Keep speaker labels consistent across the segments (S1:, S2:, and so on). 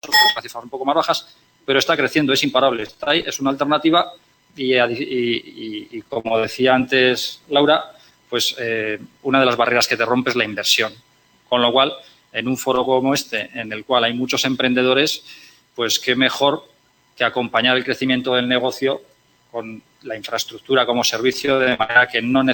S1: las cifras un poco más bajas, pero está creciendo, es imparable, está ahí, es una alternativa y como decía antes Laura, pues una de las barreras que te rompe es la inversión. Con lo cual, en un foro como este, en el cual hay muchos emprendedores, pues qué mejor que acompañar el crecimiento del negocio con la infraestructura como servicio, de manera que no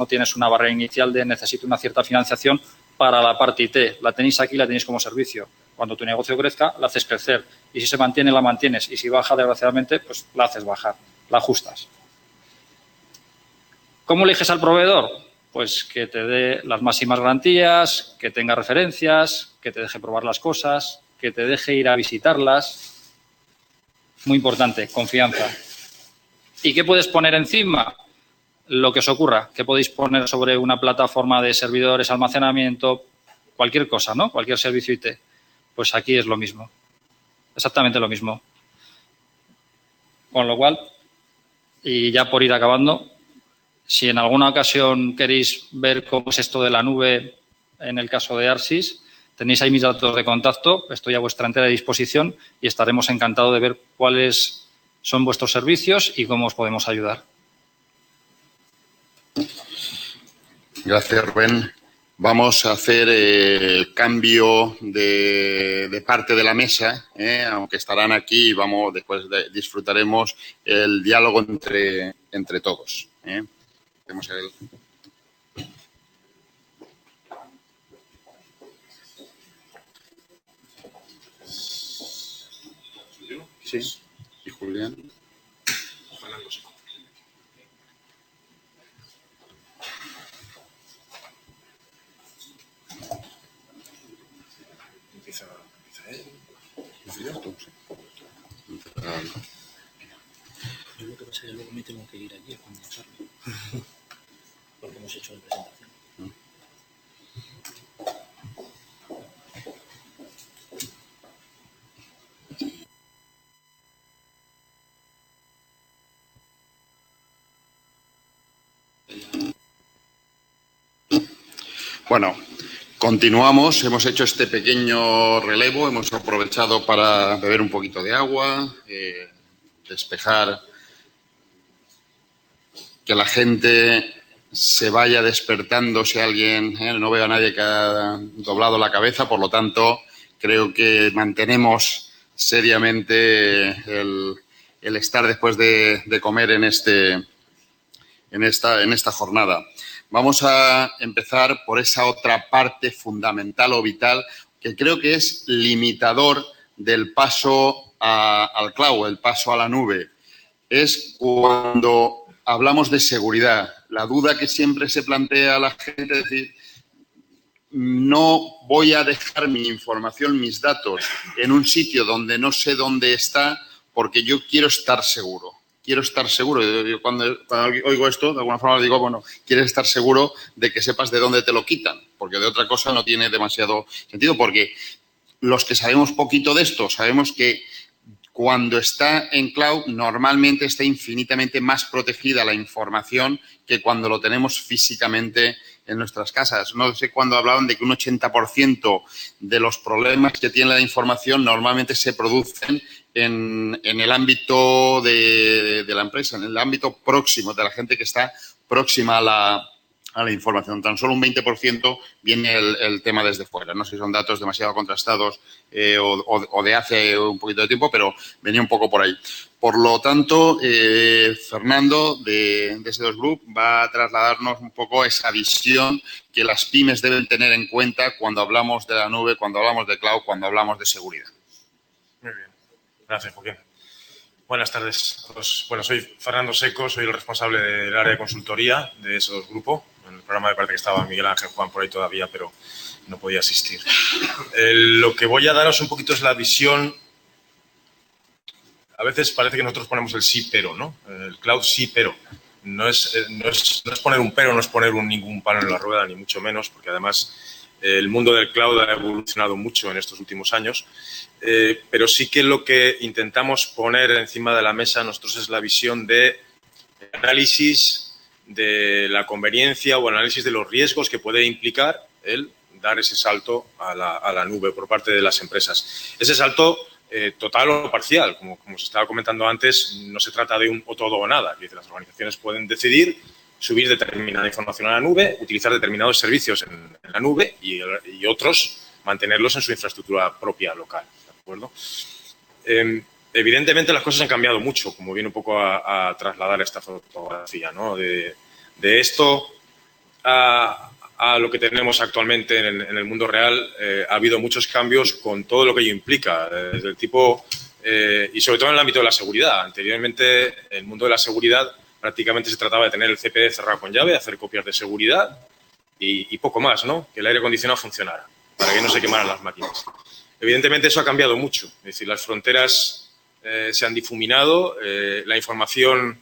S1: tienes una barrera inicial de necesito una cierta financiación para la parte IT. La tenéis aquí, la tenéis como servicio. Cuando tu negocio crezca, la haces crecer. Y si se mantiene, la mantienes. Y si baja, desgraciadamente, pues la haces bajar, la ajustas. ¿Cómo eliges al proveedor? Pues que te dé las máximas garantías, que tenga referencias, que te deje probar las cosas, que te deje ir a visitarlas. Muy importante, confianza. ¿Y qué puedes poner encima? Lo que os ocurra. ¿Qué podéis poner sobre una plataforma de servidores, almacenamiento, cualquier cosa, ¿no? Cualquier servicio IT. Pues aquí es lo mismo. Exactamente lo mismo. Con lo cual, y ya por ir acabando, si en alguna ocasión queréis ver cómo es esto de la nube en el caso de Arsis, tenéis ahí mis datos de contacto, estoy a vuestra entera disposición y estaremos encantados de ver cuáles son vuestros servicios y cómo os podemos ayudar.
S2: Gracias, Rubén. Vamos a hacer el cambio de parte de la mesa, aunque estarán aquí y disfrutaremos el diálogo entre todos. Vemos el... Sí, y Julián.
S3: Empieza él.
S4: Yo lo que pasa es que luego me tengo que ir allí a comenzarlo. Porque hemos hecho la presentación.
S2: Bueno, continuamos. Hemos hecho este pequeño relevo. Hemos aprovechado para beber un poquito de agua, despejar, que la gente se vaya despertando si alguien, no veo a nadie que ha doblado la cabeza, por lo tanto, creo que mantenemos seriamente el estar después de comer en esta jornada. Vamos a empezar por esa otra parte fundamental o vital que creo que es limitador del paso al cloud, el paso a la nube. Es cuando hablamos de seguridad. La duda que siempre se plantea a la gente es decir, no voy a dejar mi información, mis datos, en un sitio donde no sé dónde está porque yo quiero estar seguro. Quiero estar seguro. Yo cuando oigo esto, de alguna forma digo, bueno, quieres estar seguro de que sepas de dónde te lo quitan, porque de otra cosa no tiene demasiado sentido, porque los que sabemos poquito de esto, sabemos que cuando está en cloud, normalmente está infinitamente más protegida la información que cuando lo tenemos físicamente en nuestras casas. No sé cuándo hablaban de que un 80% de los problemas que tiene la información normalmente se producen en el ámbito de la empresa, en el ámbito próximo, de la gente que está próxima a la información. Tan solo un 20% viene el tema desde fuera. No sé si son datos demasiado contrastados o de hace un poquito de tiempo, pero venía un poco por ahí. Por lo tanto, Fernando de S2 Group va a trasladarnos un poco esa visión que las pymes deben tener en cuenta cuando hablamos de la nube, cuando hablamos de cloud, cuando hablamos de seguridad.
S3: Muy bien. Gracias, Joaquín. Buenas tardes a todos. Bueno, soy Fernando Seco, soy el responsable del área de consultoría de S2 Grupo. En el programa me parece que estaba Miguel Ángel Juan por ahí todavía, pero no podía asistir. Lo que voy a daros un poquito es la visión. A veces parece que nosotros ponemos el sí, pero, ¿no? El cloud sí, pero. No es poner un pero, no es poner ningún palo en la rueda, ni mucho menos, porque además el mundo del cloud ha evolucionado mucho en estos últimos años. Pero sí que lo que intentamos poner encima de la mesa nosotros es la visión de análisis de la conveniencia o análisis de los riesgos que puede implicar el dar ese salto a la nube por parte de las empresas. Ese salto total o parcial, como se estaba comentando antes, no se trata de un o todo o nada. Es decir, las organizaciones pueden decidir subir determinada información a la nube, utilizar determinados servicios en la nube y otros mantenerlos en su infraestructura propia local. ¿De acuerdo? Evidentemente las cosas han cambiado mucho, como viene un poco a trasladar esta fotografía, ¿no? De esto a lo que tenemos actualmente en el mundo real, ha habido muchos cambios con todo lo que ello implica, desde el tipo, y sobre todo en el ámbito de la seguridad. Anteriormente, el mundo de la seguridad prácticamente se trataba de tener el CPD cerrado con llave, hacer copias de seguridad y poco más, ¿no? Que el aire acondicionado funcionara, para que no se quemaran las máquinas. Evidentemente, eso ha cambiado mucho. Es decir, las fronteras se han difuminado, la información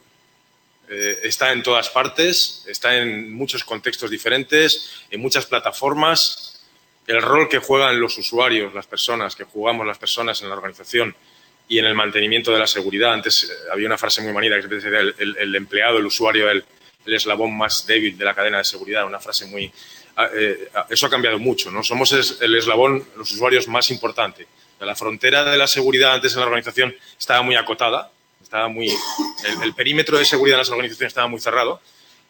S3: está en todas partes, está en muchos contextos diferentes, en muchas plataformas. El rol que juegan los usuarios, las personas, que jugamos las personas en la organización y en el mantenimiento de la seguridad. Antes había una frase muy manida que se decía el empleado, el usuario, el eslabón más débil de la cadena de seguridad. Una frase muy... eso ha cambiado mucho, ¿no? Somos el eslabón, los usuarios más importante. La frontera de la seguridad antes en la organización estaba muy acotada. Estaba muy, el perímetro de seguridad en las organizaciones estaba muy cerrado.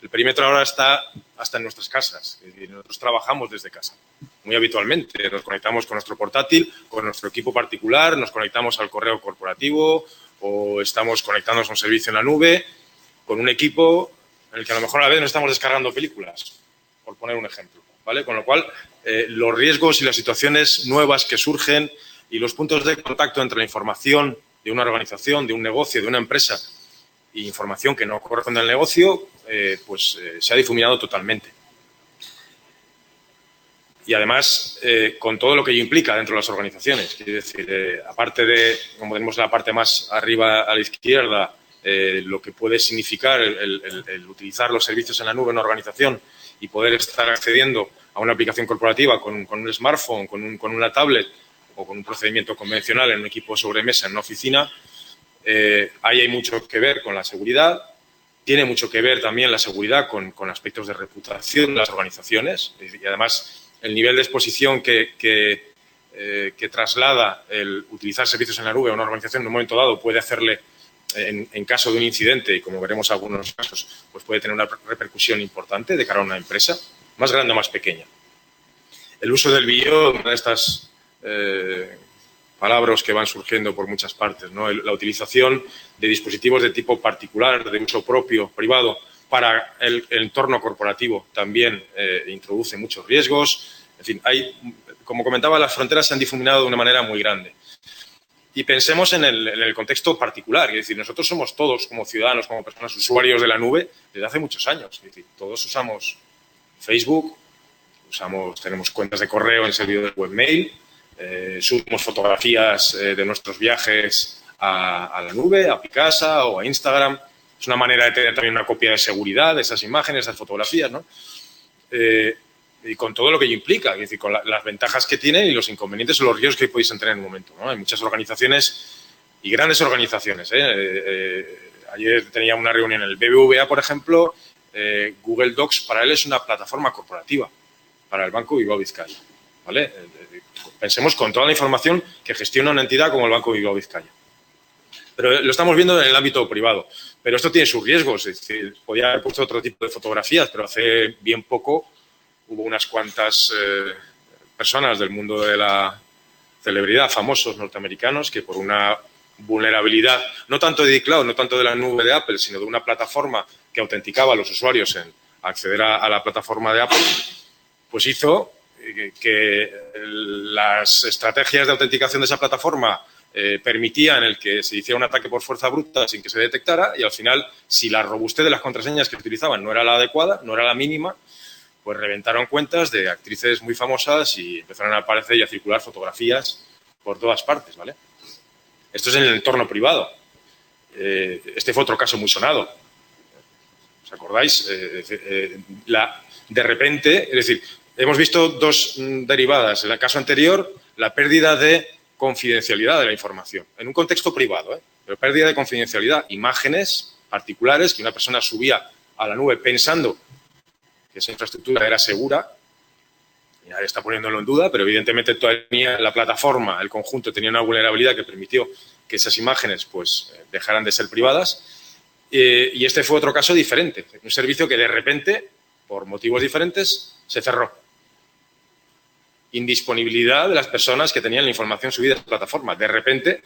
S3: El perímetro ahora está hasta en nuestras casas. Es decir, nosotros trabajamos desde casa, muy habitualmente. Nos conectamos con nuestro portátil, con nuestro equipo particular, nos conectamos al correo corporativo o estamos conectándonos a un servicio en la nube con un equipo en el que a lo mejor a la vez nos estamos descargando películas, por poner un ejemplo, ¿vale? Con lo cual, los riesgos y las situaciones nuevas que surgen y los puntos de contacto entre la información de una organización, de un negocio, de una empresa y información que no corresponde al negocio, se ha difuminado totalmente. Y además, con todo lo que ello implica dentro de las organizaciones. Es decir, aparte de, como tenemos la parte más arriba a la izquierda, lo que puede significar el utilizar los servicios en la nube en una organización y poder estar accediendo a una aplicación corporativa con un smartphone, con una tablet o con un procedimiento convencional en un equipo sobremesa, en una oficina, ahí hay mucho que ver con la seguridad. Tiene mucho que ver también la seguridad con aspectos de reputación de las organizaciones y además el nivel de exposición que traslada el utilizar servicios en la nube a una organización en un momento dado puede hacerle, en caso de un incidente, y como veremos algunos casos, pues puede tener una repercusión importante de cara a una empresa, más grande o más pequeña. El uso del vídeo, una de estas palabras que van surgiendo por muchas partes, ¿no? La utilización de dispositivos de tipo particular, de uso propio, privado, para el entorno corporativo también introduce muchos riesgos. En fin, como comentaba, las fronteras se han difuminado de una manera muy grande. Y pensemos en el contexto particular, es decir, nosotros somos todos como ciudadanos, como personas usuarios de la nube desde hace muchos años. Es decir, todos usamos Facebook, tenemos cuentas de correo en servidor de webmail, subimos fotografías de nuestros viajes a la nube, a Picasa o a Instagram. Es una manera de tener también una copia de seguridad de esas imágenes, de esas fotografías, ¿no? Y con todo lo que ello implica, es decir, con las ventajas que tiene y los inconvenientes o los riesgos que podéis tener en un momento, ¿no? Hay muchas organizaciones y grandes organizaciones. Ayer tenía una reunión en el BBVA, por ejemplo. Google Docs para él es una plataforma corporativa para el Banco Bilbao Vizcaya, ¿vale? Pensemos con toda la información que gestiona una entidad como el Banco Bilbao Vizcaya. Pero lo estamos viendo en el ámbito privado. Pero esto tiene sus riesgos. Es decir, podía haber puesto otro tipo de fotografías, pero hace bien poco hubo unas cuantas personas del mundo de la celebridad, famosos norteamericanos, que por una vulnerabilidad, no tanto de iCloud, no tanto de la nube de Apple, sino de una plataforma que autenticaba a los usuarios en acceder a la plataforma de Apple, pues hizo que las estrategias de autenticación de esa plataforma permitían el que se hiciera un ataque por fuerza bruta sin que se detectara y al final, si la robustez de las contraseñas que utilizaban no era la adecuada, no era la mínima, pues reventaron cuentas de actrices muy famosas y empezaron a aparecer y a circular fotografías por todas partes, ¿vale? Esto es en el entorno privado. Este fue otro caso muy sonado. ¿Os acordáis? De repente, es decir, hemos visto dos derivadas. En el caso anterior, la pérdida de confidencialidad de la información, en un contexto privado, pero pérdida de confidencialidad, imágenes particulares que una persona subía a la nube pensando que esa infraestructura era segura, nadie está poniéndolo en duda, pero evidentemente todavía la plataforma, el conjunto, tenía una vulnerabilidad que permitió que esas imágenes pues dejaran de ser privadas. Y este fue otro caso diferente, un servicio que de repente, por motivos diferentes, se cerró. Indisponibilidad de las personas que tenían la información subida a la plataforma. De repente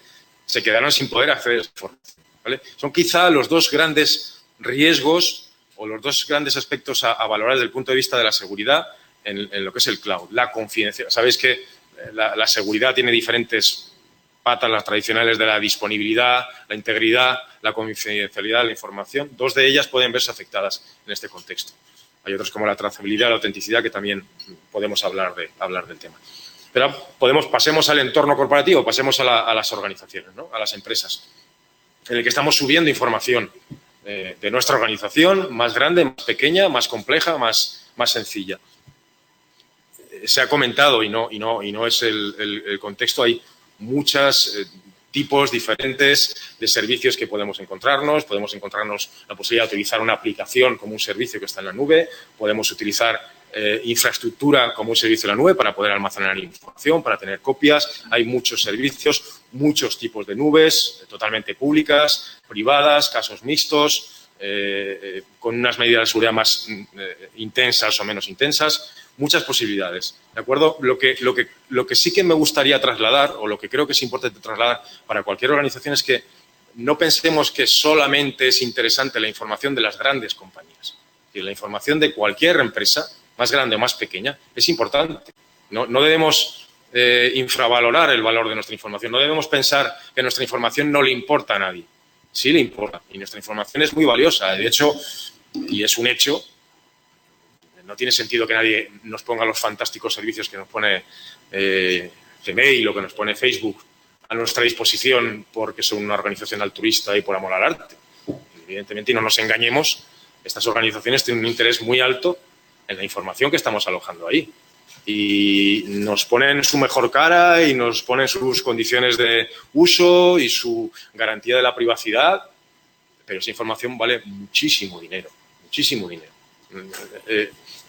S3: se quedaron sin poder acceder a esa información, ¿vale? Son quizá los dos grandes riesgos o los dos grandes aspectos a valorar desde el punto de vista de la seguridad en lo que es el cloud. La confidencialidad. Sabéis que la seguridad tiene diferentes patas, las tradicionales de la disponibilidad, la integridad, la confidencialidad de la información. Dos de ellas pueden verse afectadas en este contexto. Hay otros como la trazabilidad, la autenticidad, que también podemos hablar del tema. Pero pasemos al entorno corporativo, pasemos a las organizaciones, ¿no? A las empresas, en el que estamos subiendo información de nuestra organización, más grande, más pequeña, más compleja, más sencilla. Se ha comentado y no es el contexto, hay muchos tipos diferentes de servicios que podemos encontrarnos la posibilidad de utilizar una aplicación como un servicio que está en la nube, podemos utilizar infraestructura como un servicio en la nube para poder almacenar información, para tener copias. Hay muchos servicios, muchos tipos de nubes, totalmente públicas, privadas, casos mixtos, con unas medidas de seguridad más intensas o menos intensas. Muchas posibilidades, ¿de acuerdo? Lo que sí que me gustaría trasladar, o lo que creo que es importante trasladar para cualquier organización, es que no pensemos que solamente es interesante la información de las grandes compañías. La información de cualquier empresa, más grande o más pequeña, es importante. No debemos infravalorar el valor de nuestra información. No debemos pensar que nuestra información no le importa a nadie. Sí le importa, y nuestra información es muy valiosa. De hecho, y es un hecho, no tiene sentido que nadie nos ponga los fantásticos servicios que nos pone Gmail o que nos pone Facebook a nuestra disposición porque son una organización altruista y por amor al arte. Evidentemente, y no nos engañemos, estas organizaciones tienen un interés muy alto en la información que estamos alojando ahí. Y nos ponen su mejor cara y nos ponen sus condiciones de uso y su garantía de la privacidad, pero esa información vale muchísimo dinero, muchísimo dinero.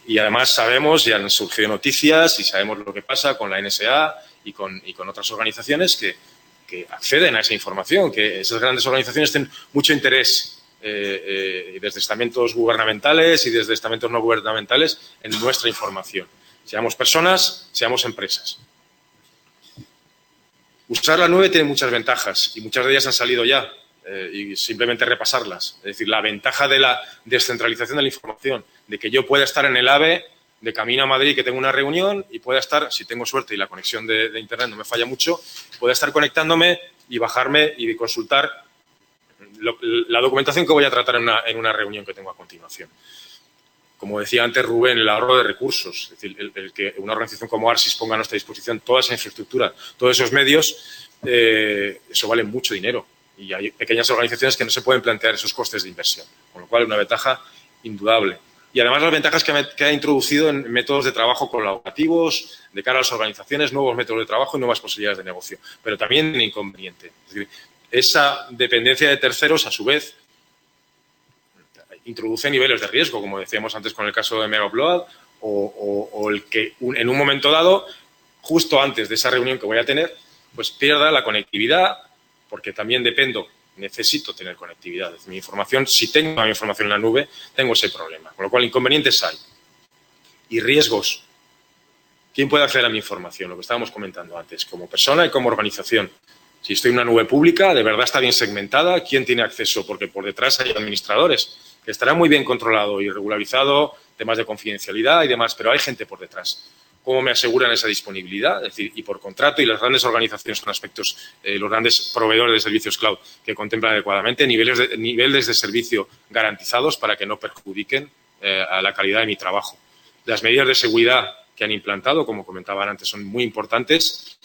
S3: Y además sabemos, ya han surgido noticias y sabemos lo que pasa con la NSA y con otras organizaciones que acceden a esa información, que esas grandes organizaciones tienen mucho interés desde estamentos gubernamentales y desde estamentos no gubernamentales en nuestra información. Seamos personas, seamos empresas. Usar la nube tiene muchas ventajas y muchas de ellas han salido ya. Y simplemente repasarlas. Es decir, la ventaja de la descentralización de la información, de que yo pueda estar en el AVE de camino a Madrid, que tengo una reunión y pueda estar, si tengo suerte y la conexión de Internet no me falla mucho, pueda estar conectándome y bajarme y consultar la documentación que voy a tratar en una reunión que tengo a continuación. Como decía antes Rubén, el ahorro de recursos, es decir, el que una organización como ARSIS ponga a nuestra disposición toda esa infraestructura, todos esos medios, eso vale mucho dinero. Y hay pequeñas organizaciones que no se pueden plantear esos costes de inversión, con lo cual es una ventaja indudable. Y además las ventajas que ha introducido en métodos de trabajo colaborativos, de cara a las organizaciones, nuevos métodos de trabajo y nuevas posibilidades de negocio, pero también un inconveniente. Es decir, esa dependencia de terceros, a su vez, introduce niveles de riesgo, como decíamos antes con el caso de Mega Upload, o el que en un momento dado, justo antes de esa reunión que voy a tener, pues pierda la conectividad, porque también necesito tener conectividad. Es decir, mi información, si tengo mi información en la nube, tengo ese problema. Con lo cual, inconvenientes hay. Y riesgos. ¿Quién puede acceder a mi información? Lo que estábamos comentando antes, como persona y como organización. Si estoy en una nube pública, de verdad está bien segmentada, ¿quién tiene acceso? Porque por detrás hay administradores, que estará muy bien controlado y regularizado, temas de confidencialidad y demás, pero hay gente por detrás. ¿Cómo me aseguran esa disponibilidad? Es decir, y por contrato, y las grandes organizaciones son aspectos, los grandes proveedores de servicios cloud que contemplan adecuadamente niveles de servicio garantizados para que no perjudiquen a la calidad de mi trabajo. Las medidas de seguridad que han implantado, como comentaban antes, son muy importantes.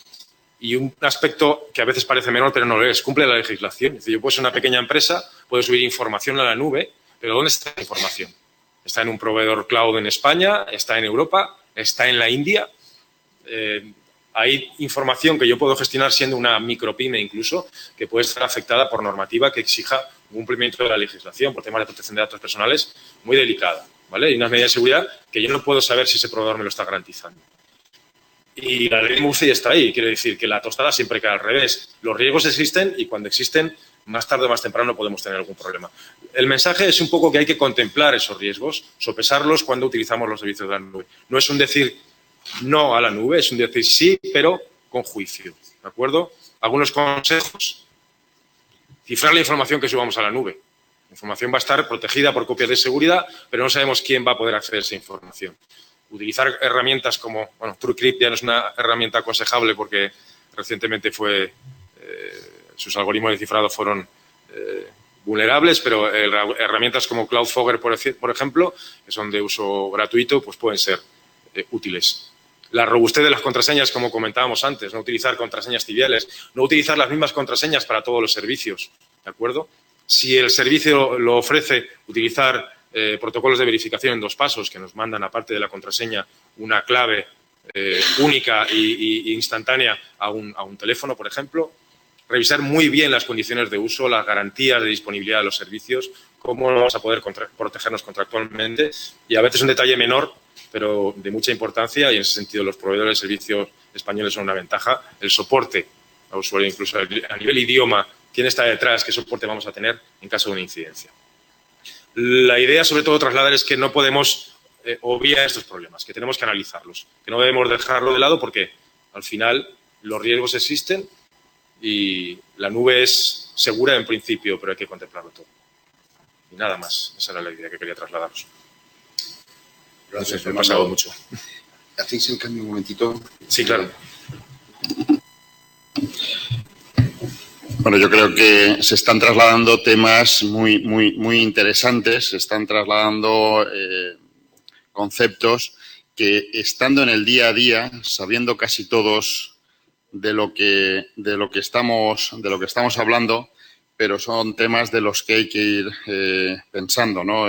S3: Y un aspecto que a veces parece menor, pero no lo es, cumple la legislación. Es decir, yo puedo ser una pequeña empresa, puedo subir información a la nube, pero ¿dónde está la información? Está en un proveedor cloud en España, está en Europa, está en la India. Hay información que yo puedo gestionar siendo una micropyme incluso, que puede estar afectada por normativa que exija un cumplimiento de la legislación por temas de protección de datos personales muy delicada, ¿vale? Y unas medidas de seguridad que yo no puedo saber si ese proveedor me lo está garantizando. Y la ley de Murphy está ahí, quiere decir que la tostada siempre cae al revés. Los riesgos existen y cuando existen, más tarde o más temprano podemos tener algún problema. El mensaje es un poco que hay que contemplar esos riesgos, sopesarlos cuando utilizamos los servicios de la nube. No es un decir no a la nube, es un decir sí, pero con juicio, ¿de acuerdo? Algunos consejos. Cifrar la información que subamos a la nube. La información va a estar protegida por copias de seguridad, pero no sabemos quién va a poder acceder a esa información. Utilizar herramientas como, bueno, TrueCrypt ya no es una herramienta aconsejable porque recientemente sus algoritmos de cifrado fueron vulnerables, pero herramientas como Cloudfogger, por ejemplo, que son de uso gratuito, pues pueden ser útiles. La robustez de las contraseñas, como comentábamos antes, no utilizar contraseñas triviales, no utilizar las mismas contraseñas para todos los servicios, ¿de acuerdo? Si el servicio lo ofrece, utilizar protocolos de verificación en 2 pasos que nos mandan, aparte de la contraseña, una clave única e instantánea a un teléfono, por ejemplo. Revisar muy bien las condiciones de uso, las garantías de disponibilidad de los servicios, cómo vamos a poder protegernos contractualmente. Y a veces un detalle menor, pero de mucha importancia, y en ese sentido los proveedores de servicios españoles son una ventaja, el soporte al usuario, incluso a nivel idioma, quién está detrás, qué soporte vamos a tener en caso de una incidencia. La idea, sobre todo, trasladar es que no podemos obviar estos problemas, que tenemos que analizarlos, que no debemos dejarlo de lado porque, al final, los riesgos existen y la nube es segura en principio, pero hay que contemplarlo todo. Y nada más, esa era la idea que quería trasladaros.
S2: Gracias,
S3: Me he pasado mucho.
S2: ¿Hacéis el cambio un momentito?
S3: Sí, claro.
S2: Bueno, yo creo que se están trasladando temas muy interesantes, se están trasladando conceptos que, estando en el día a día, sabiendo casi todos de lo que estamos hablando, pero son temas de los que hay que ir pensando, ¿no?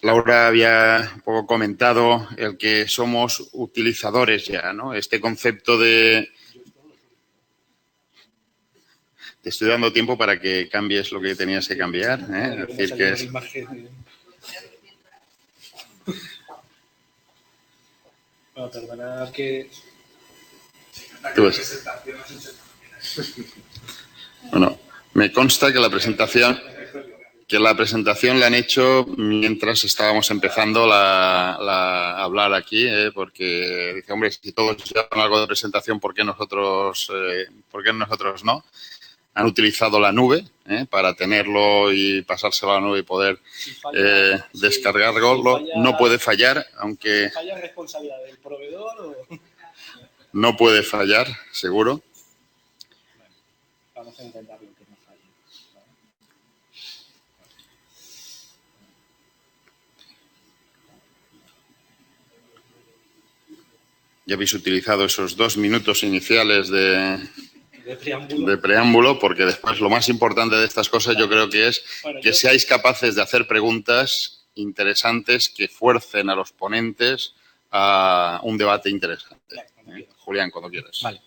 S2: Laura había un poco comentado el que somos utilizadores ya, ¿no? Este concepto de... Te estoy dando tiempo para que cambies lo que tenías que cambiar, ¿eh? Es decir, que es...
S4: Bueno, perdonad que...
S2: Bueno, me consta que la presentación la han hecho mientras estábamos empezando a hablar aquí, porque dice, hombre, si todos llevan algo de presentación, ¿por qué nosotros no? Han utilizado la nube para tenerlo y pasárselo a la nube y poder descargarlo. No puede fallar, aunque...
S4: ¿Falla responsabilidad del proveedor o...?
S2: No puede fallar, seguro.
S4: Vamos a intentarlo que no falle.
S2: Ya habéis utilizado esos 2 minutos iniciales de
S4: De
S2: preámbulo, porque después lo más importante de estas cosas yo creo que es que seáis capaces de hacer preguntas interesantes que fuercen a los ponentes a un debate interesante. Julián, cuando quieras.
S4: Vale.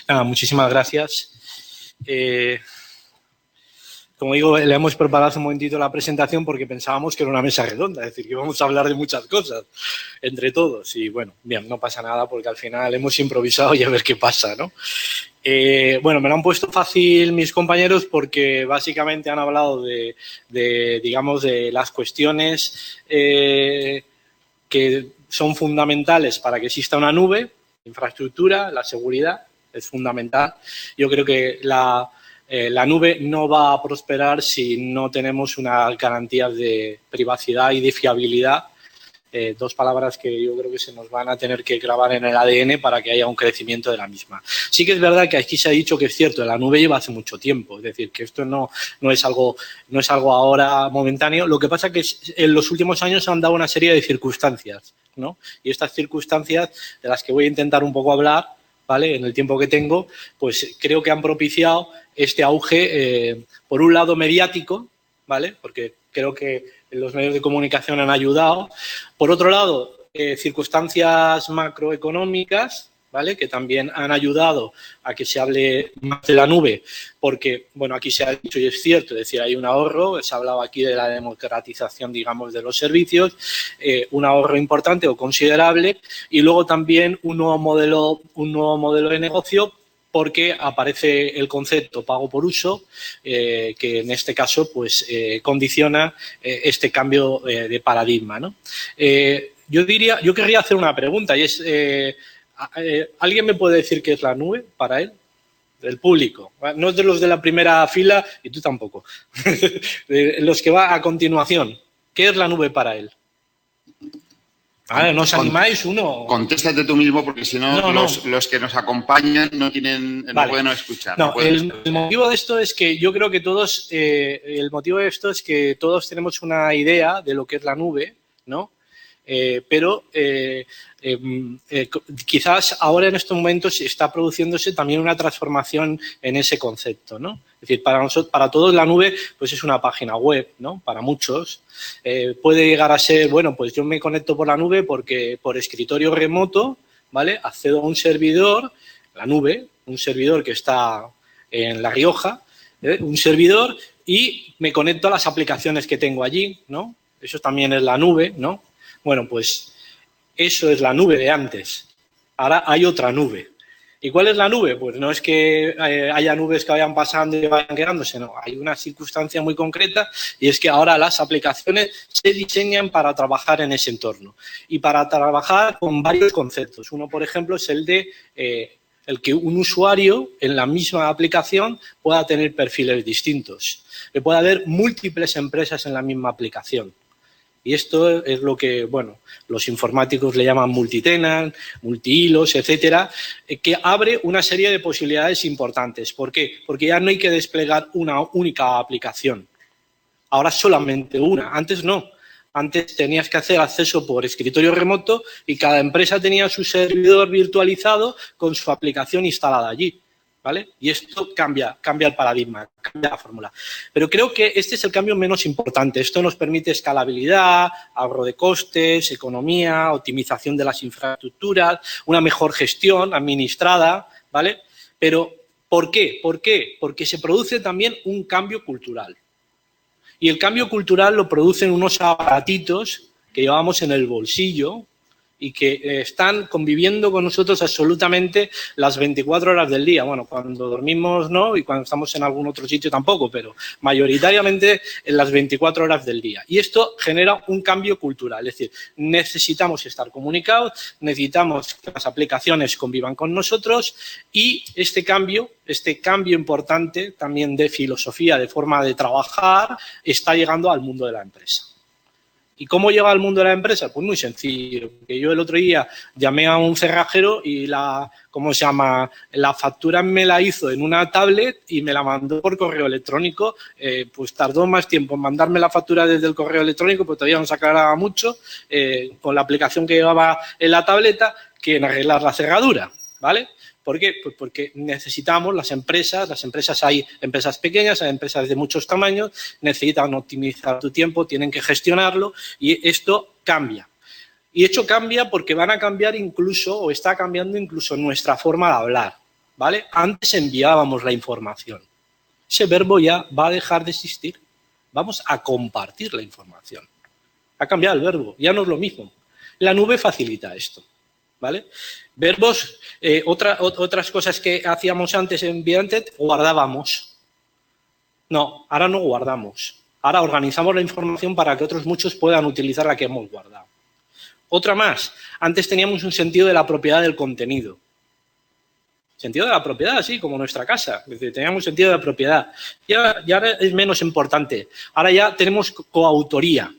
S4: Nada, muchísimas gracias. Como digo, le hemos preparado hace un momentito la presentación porque pensábamos que era una mesa redonda, es decir, que íbamos a hablar de muchas cosas entre todos. Y bueno, bien, no pasa nada porque al final hemos improvisado y a ver qué pasa, ¿no? Bueno, me lo han puesto fácil mis compañeros porque básicamente han hablado digamos, de las cuestiones que son fundamentales para que exista una nube, infraestructura, la seguridad es fundamental. Yo creo que la nube no va a prosperar si no tenemos unas garantías de privacidad y de fiabilidad. 2 palabras que yo creo que se nos van a tener que grabar en el ADN para que haya un crecimiento de la misma. Sí que es verdad que aquí se ha dicho que es cierto, la nube lleva hace mucho tiempo, es decir, que esto no es algo ahora momentáneo. Lo que pasa es que en los últimos años se han dado una serie de circunstancias, ¿no? Y estas circunstancias, de las que voy a intentar un poco hablar, ¿vale? En el tiempo que tengo, pues creo que han propiciado este auge, por un lado mediático, ¿vale? Porque creo que los medios de comunicación han ayudado. Por otro lado, circunstancias macroeconómicas, ¿vale? Que también han ayudado a que se hable más de la nube, porque, bueno, aquí se ha dicho y es cierto, es decir, hay un ahorro, se ha hablado aquí de la democratización, digamos, de los servicios, un ahorro importante o considerable, y luego también un nuevo modelo de negocio, porque aparece el concepto pago por uso, que en este caso pues condiciona este cambio de paradigma, ¿no? Yo querría hacer una pregunta y es, ¿alguien me puede decir qué es la nube para él? Del público, no es de los de la primera fila y tú tampoco, de los que va a continuación. ¿Qué es la nube para él? Vale, no os animáis, uno.
S2: Contéstate tú mismo porque si no,
S4: No.
S2: los que nos acompañan no pueden escuchar.
S4: No, el motivo de esto es que yo creo que todos, tenemos una idea de lo que es la nube, ¿no? Pero quizás ahora en estos momentos está produciéndose también una transformación en ese concepto, ¿no? Es decir, para todos la nube pues es una página web, ¿no? Para muchos puede llegar a ser, bueno, pues yo me conecto por la nube porque por escritorio remoto, ¿vale? Accedo a un servidor, la nube, un servidor que está en La Rioja, un servidor y me conecto a las aplicaciones que tengo allí, ¿no? Eso también es la nube, ¿no? Bueno, pues eso es la nube de antes. Ahora hay otra nube. ¿Y cuál es la nube? Pues no es que haya nubes que vayan pasando y vayan quedándose, no. Hay una circunstancia muy concreta y es que ahora las aplicaciones se diseñan para trabajar en ese entorno y para trabajar con varios conceptos. Uno, por ejemplo, es el de el que un usuario en la misma aplicación pueda tener perfiles distintos. Que pueda haber múltiples empresas en la misma aplicación. Y esto es lo que, bueno, los informáticos le llaman multitenant, multihilos, etcétera, que abre una serie de posibilidades importantes. ¿Por qué? Porque ya no hay que desplegar una única aplicación. Ahora solamente una. Antes no. Antes tenías que hacer acceso por escritorio remoto y cada empresa tenía su servidor virtualizado con su aplicación instalada allí. ¿Vale? Y esto cambia el paradigma, cambia la fórmula. Pero creo que este es el cambio menos importante. Esto nos permite escalabilidad, ahorro de costes, economía, optimización de las infraestructuras, una mejor gestión administrada, ¿vale? Pero, ¿por qué? ¿Por qué? Porque se produce también un cambio cultural. Y el cambio cultural lo producen unos aparatitos que llevamos en el bolsillo, y que están conviviendo con nosotros absolutamente las 24 horas del día. Bueno, cuando dormimos no y cuando estamos en algún otro sitio tampoco, pero mayoritariamente en las 24 horas del día. Y esto genera un cambio cultural, es decir, necesitamos estar comunicados, necesitamos que las aplicaciones convivan con nosotros y este cambio importante también de filosofía, de forma de trabajar, está llegando al mundo de la empresa. ¿Y cómo llega al mundo de la empresa? Pues muy sencillo. Que yo el otro día llamé a un cerrajero y la factura me la hizo en una tablet y me la mandó por correo electrónico. Pues tardó más tiempo en mandarme la factura desde el correo electrónico, pues todavía no se aclaraba mucho con la aplicación que llevaba en la tableta que en arreglar la cerradura, ¿vale? ¿Por qué? Pues porque necesitamos las empresas hay empresas pequeñas, hay empresas de muchos tamaños, necesitan optimizar tu tiempo, tienen que gestionarlo y esto cambia. Y hecho cambia porque van a cambiar incluso, o está cambiando incluso nuestra forma de hablar, ¿vale? Antes enviábamos la información. Ese verbo ya va a dejar de existir. Vamos a compartir la información. Ha cambiado el verbo, ya no es lo mismo. La nube facilita esto, ¿vale? Verbos, otras cosas que hacíamos antes en Viantet, guardábamos. No, ahora no guardamos. Ahora organizamos la información para que otros muchos puedan utilizar la que hemos guardado. Otra más, antes teníamos un sentido de la propiedad del contenido. Sentido de la propiedad, sí, como nuestra casa. Es decir, teníamos sentido de la propiedad. Y ahora es menos importante. Ahora ya tenemos coautoría.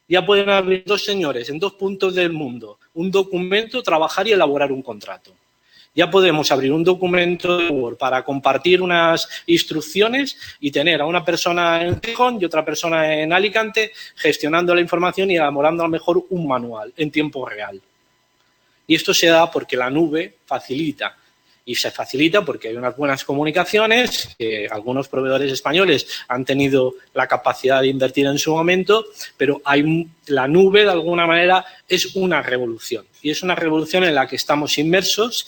S4: Ya pueden abrir dos señores en dos puntos del mundo un documento, trabajar y elaborar un contrato. Ya podemos abrir un documento de Word para compartir unas instrucciones y tener a una persona en Gijón y otra persona en Alicante gestionando la información y elaborando a lo mejor un manual en tiempo real. Y esto se da porque la nube facilita Y se facilita porque hay unas buenas comunicaciones, que algunos proveedores españoles han tenido la capacidad de invertir en su momento, pero la nube, de alguna manera, es una revolución. Y es una revolución en la que estamos inmersos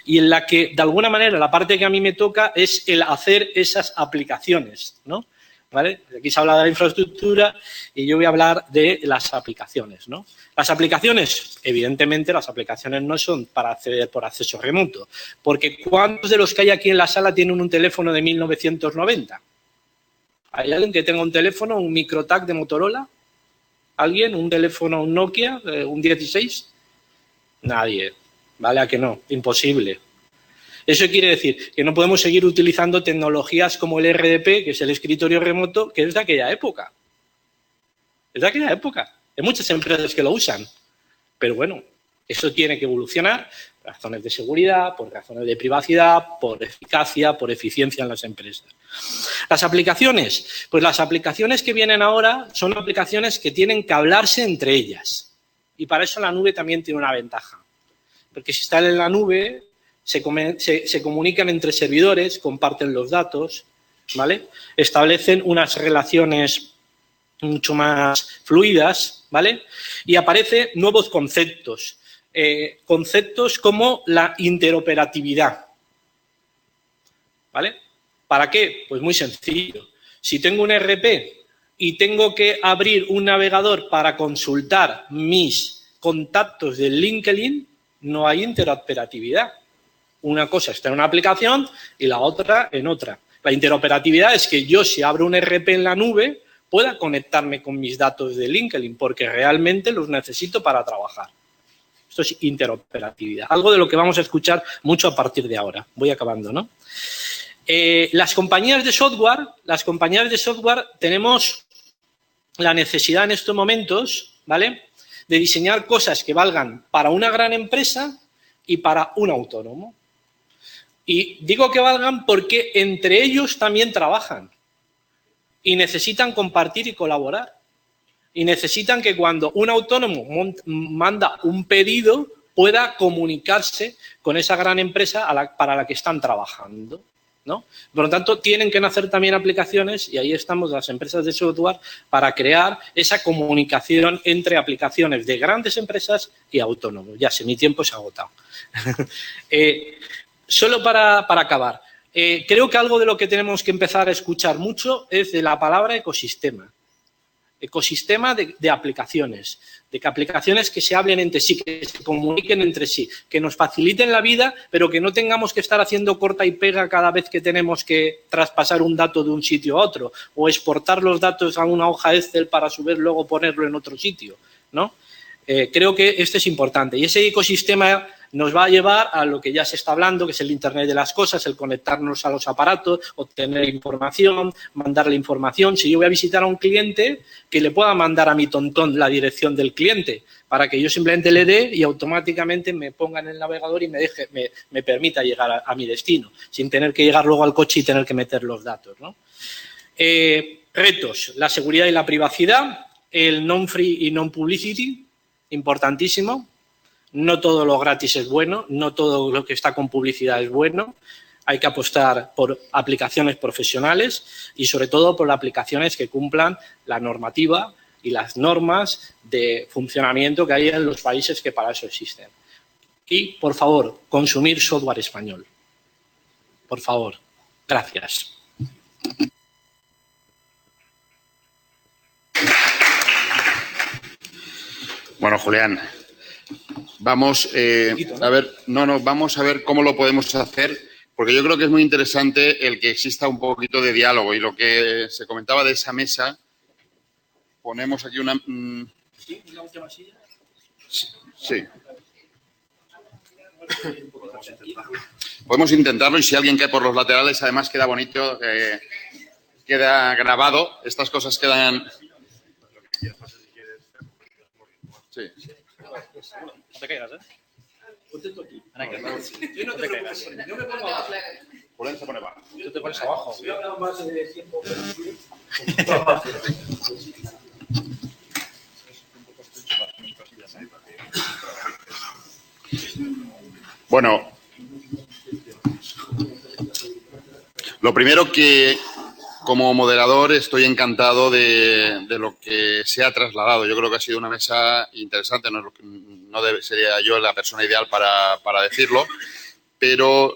S4: y en la que, de alguna manera, la parte que a mí me toca es el hacer esas aplicaciones, ¿no? ¿Vale? Aquí se habla de la infraestructura y yo voy a hablar de las aplicaciones, ¿no? Las aplicaciones, evidentemente, las aplicaciones no son para acceder por acceso remoto, porque ¿cuántos de los que hay aquí en la sala tienen un teléfono de 1990? ¿Hay alguien que tenga un teléfono, un MicroTAC de Motorola? ¿Alguien? ¿Un teléfono, un Nokia, un 16? Nadie. ¿Vale? ¿A que no? Imposible. Eso quiere decir que no podemos seguir utilizando tecnologías como el RDP, que es el escritorio remoto, que es de aquella época. Es de aquella época. Hay muchas empresas que lo usan. Pero bueno, eso tiene que evolucionar por razones de seguridad, por razones de privacidad, por eficacia, por eficiencia en las empresas. Las aplicaciones. Pues las aplicaciones que vienen ahora son aplicaciones que tienen que hablarse entre ellas. Y para eso la nube también tiene una ventaja. Porque si están en la nube, se comunican entre servidores, comparten los datos, ¿vale? Establecen unas relaciones mucho más fluidas, ¿vale? Y aparecen nuevos conceptos, conceptos como la interoperatividad, ¿vale? ¿Para qué? Pues muy sencillo. Si tengo un ERP y tengo que abrir un navegador para consultar mis contactos de LinkedIn, no hay interoperatividad. Una cosa está en una aplicación y la otra en otra. La interoperatividad es que yo, si abro un ERP en la nube, pueda conectarme con mis datos de LinkedIn porque realmente los necesito para trabajar. Esto es interoperatividad. Algo de lo que vamos a escuchar mucho a partir de ahora. Voy acabando, ¿no? Las compañías de software tenemos la necesidad en estos momentos, ¿vale?, de diseñar cosas que valgan para una gran empresa y para un autónomo. Y digo que valgan porque entre ellos también trabajan y necesitan compartir y colaborar. Y necesitan que cuando un autónomo manda un pedido pueda comunicarse con esa gran empresa para la que están trabajando, ¿no? Por lo tanto, tienen que nacer también aplicaciones, y ahí estamos las empresas de software, para crear esa comunicación entre aplicaciones de grandes empresas y autónomos. Ya sé, mi tiempo se ha agotado. Solo para acabar, creo que algo de lo que tenemos que empezar a escuchar mucho es de la palabra ecosistema. Ecosistema de aplicaciones, de que aplicaciones que se hablen entre sí, que se comuniquen entre sí, que nos faciliten la vida, pero que no tengamos que estar haciendo corta y pega cada vez que tenemos que traspasar un dato de un sitio a otro o exportar los datos a una hoja Excel para a su vez luego ponerlo en otro sitio, ¿no? Creo que este es importante y ese ecosistema nos va a llevar a lo que ya se está hablando, que es el Internet de las cosas, el conectarnos a los aparatos, obtener información, mandarle información. Si yo voy a visitar a un cliente, que le pueda mandar a mi tontón la dirección del cliente para que yo simplemente le dé y automáticamente me ponga en el navegador y me permita llegar a mi destino, sin tener que llegar luego al coche y tener que meter los datos, ¿no? Retos, la seguridad y la privacidad, el non-free y non-publicity, importantísimo. No todo lo gratis es bueno, no todo lo que está con publicidad es bueno. Hay que apostar por aplicaciones profesionales y, sobre todo, por aplicaciones que cumplan la normativa y las normas de funcionamiento que hay en los países que para eso existen. Y, por favor, consumir software español. Por favor. Gracias.
S2: Bueno, Julián, vamos a ver, vamos a ver cómo lo podemos hacer, porque yo creo que es muy interesante el que exista un poquito de diálogo y lo que se comentaba de esa mesa. Ponemos aquí una.
S4: ¿Sí? ¿Una última silla?
S2: Sí. Podemos intentarlo y si alguien cae por los laterales, además queda bonito, queda grabado. Estas cosas quedan. Sí.
S1: No te caigas, ¿eh?
S4: Ponte tú aquí.
S1: Yo no te caigas.
S4: Yo me pongo abajo.
S2: Julián se pone abajo.
S1: Tú te pones abajo.
S4: Yo he hablado más de tiempo.
S2: Bueno, Lo primero que, como moderador, estoy encantado de lo que se ha trasladado. Yo creo que ha sido una mesa interesante. Sería yo la persona ideal para decirlo, pero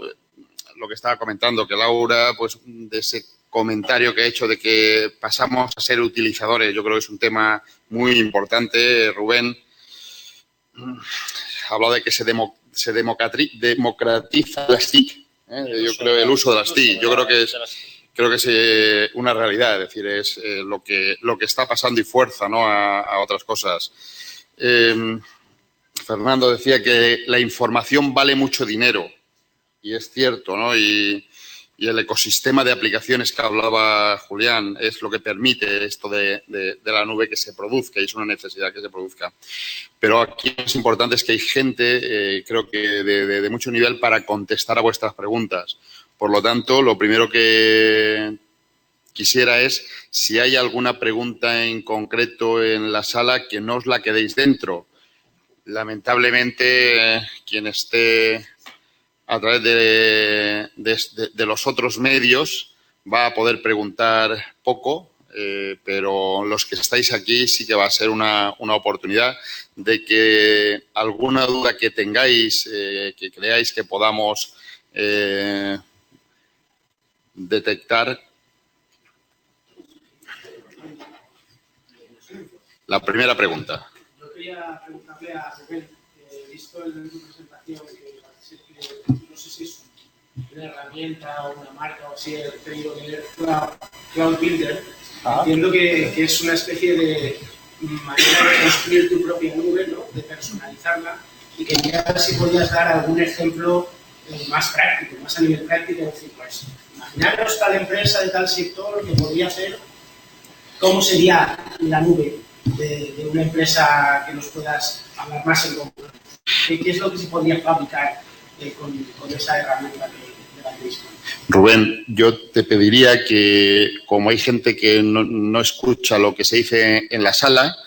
S2: lo que estaba comentando, que Laura, pues de ese comentario que ha hecho de que pasamos a ser utilizadores, yo creo que es un tema muy importante. Rubén ha hablado de que se democratiza las TIC. Yo creo el uso de las TIC. Yo creo que es una realidad, es decir, es lo que está pasando y fuerza, ¿no?, a otras cosas. Fernando decía que la información vale mucho dinero, y es cierto, ¿no? Y el ecosistema de aplicaciones que hablaba Julián es lo que permite esto de la nube que se produzca, y es una necesidad que se produzca. Pero aquí lo más importante es que hay gente, creo que de mucho nivel, para contestar a vuestras preguntas. Por lo tanto, lo primero que quisiera es, si hay alguna pregunta en concreto en la sala, que no os la quedéis dentro. Lamentablemente, quien esté a través de los otros medios va a poder preguntar poco, pero los que estáis aquí sí que va a ser una oportunidad de que alguna duda que tengáis, que creáis que podamos detectar. La primera pregunta.
S5: Yo quería preguntarle a Rubén, visto en tu presentación que parece que no sé si es una herramienta o una marca o así, el pedido de Cloud Builder. Entiendo que es una especie de manera de construir tu propia nube, ¿no?, de personalizarla, y quería ver si podías dar algún ejemplo más práctico, más a nivel práctico, es decir, pues, imaginaros tal empresa de tal sector que podría hacer, ¿cómo sería la nube de una empresa que nos puedas hablar más en concreto? ¿Qué es lo que se podría fabricar con esa herramienta de la misma?
S2: Rubén, yo te pediría que, como hay gente que no escucha lo que se dice en la sala,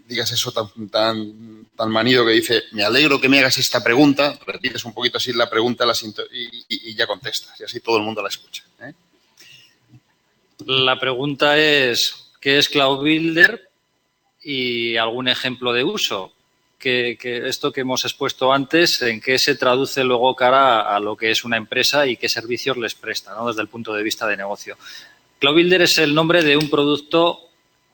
S2: digas eso tan manido que dice, me alegro que me hagas esta pregunta, repites un poquito así la pregunta y ya contestas, y así todo el mundo la escucha.
S1: La pregunta es, ¿qué es Cloud Builder? Y algún ejemplo de uso. Que esto que hemos expuesto antes, ¿en qué se traduce luego cara a lo que es una empresa y qué servicios les presta, ¿no?, desde el punto de vista de negocio? Cloud Builder es el nombre de un producto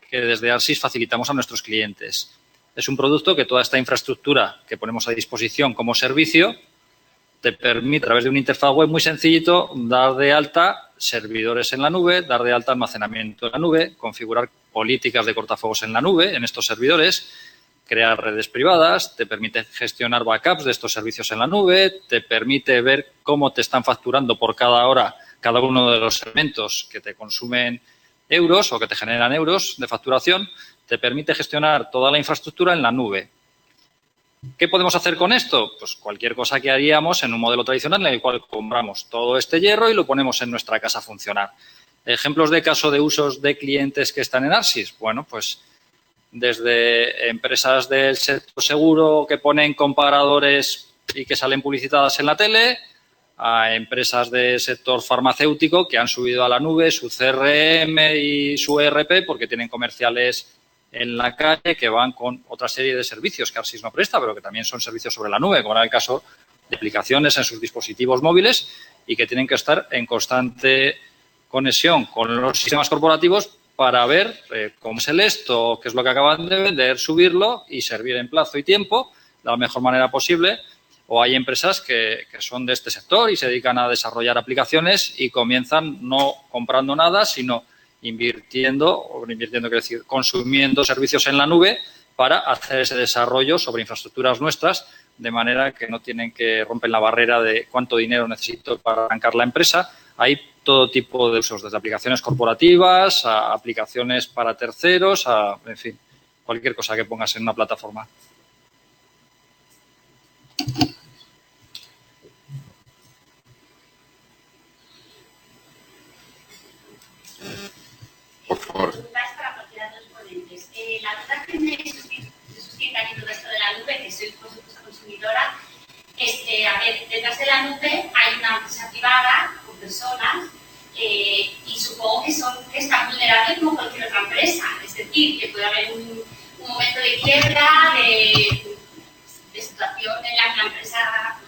S1: que desde Arsys facilitamos a nuestros clientes. Es un producto que toda esta infraestructura que ponemos a disposición como servicio te permite, a través de una interfaz web muy sencillito, dar de alta servidores en la nube, dar de alta almacenamiento en la nube, configurar políticas de cortafuegos en la nube, en estos servidores, crear redes privadas, te permite gestionar backups de estos servicios en la nube, te permite ver cómo te están facturando por cada hora cada uno de los elementos que te consumen euros o que te generan euros de facturación, te permite gestionar toda la infraestructura en la nube. ¿Qué podemos hacer con esto? Pues cualquier cosa que haríamos en un modelo tradicional en el cual compramos todo este hierro y lo ponemos en nuestra casa a funcionar. ¿Ejemplos de caso de usos de clientes que están en Arsys? Bueno, pues desde empresas del sector seguro que ponen comparadores y que salen publicitadas en la tele, a empresas del sector farmacéutico que han subido a la nube su CRM y su ERP porque tienen comerciales en la calle que van con otra serie de servicios que Arsys no presta, pero que también son servicios sobre la nube, como era el caso de aplicaciones en sus dispositivos móviles y que tienen que estar en constante conexión con los sistemas corporativos para ver cómo es el esto, qué es lo que acaban de vender, subirlo y servir en plazo y tiempo de la mejor manera posible. O hay empresas que son de este sector y se dedican a desarrollar aplicaciones y comienzan no comprando nada, sino quiero decir, consumiendo servicios en la nube para hacer ese desarrollo sobre infraestructuras nuestras, de manera que no tienen que romper la barrera de cuánto dinero necesito para arrancar la empresa. Hay todo tipo de usos, desde aplicaciones corporativas a aplicaciones para terceros, en fin, cualquier cosa que pongas en una plataforma.
S2: Por favor.
S6: Para cualquiera de los ponentes. La verdad que me suscita en todo esto de la nube, que soy consumidora, a ver, detrás de la nube hay una empresa privada con personas que es tan vulnerable como cualquier otra empresa. Es decir, que puede haber un momento de quiebra, de situación en la que la empresa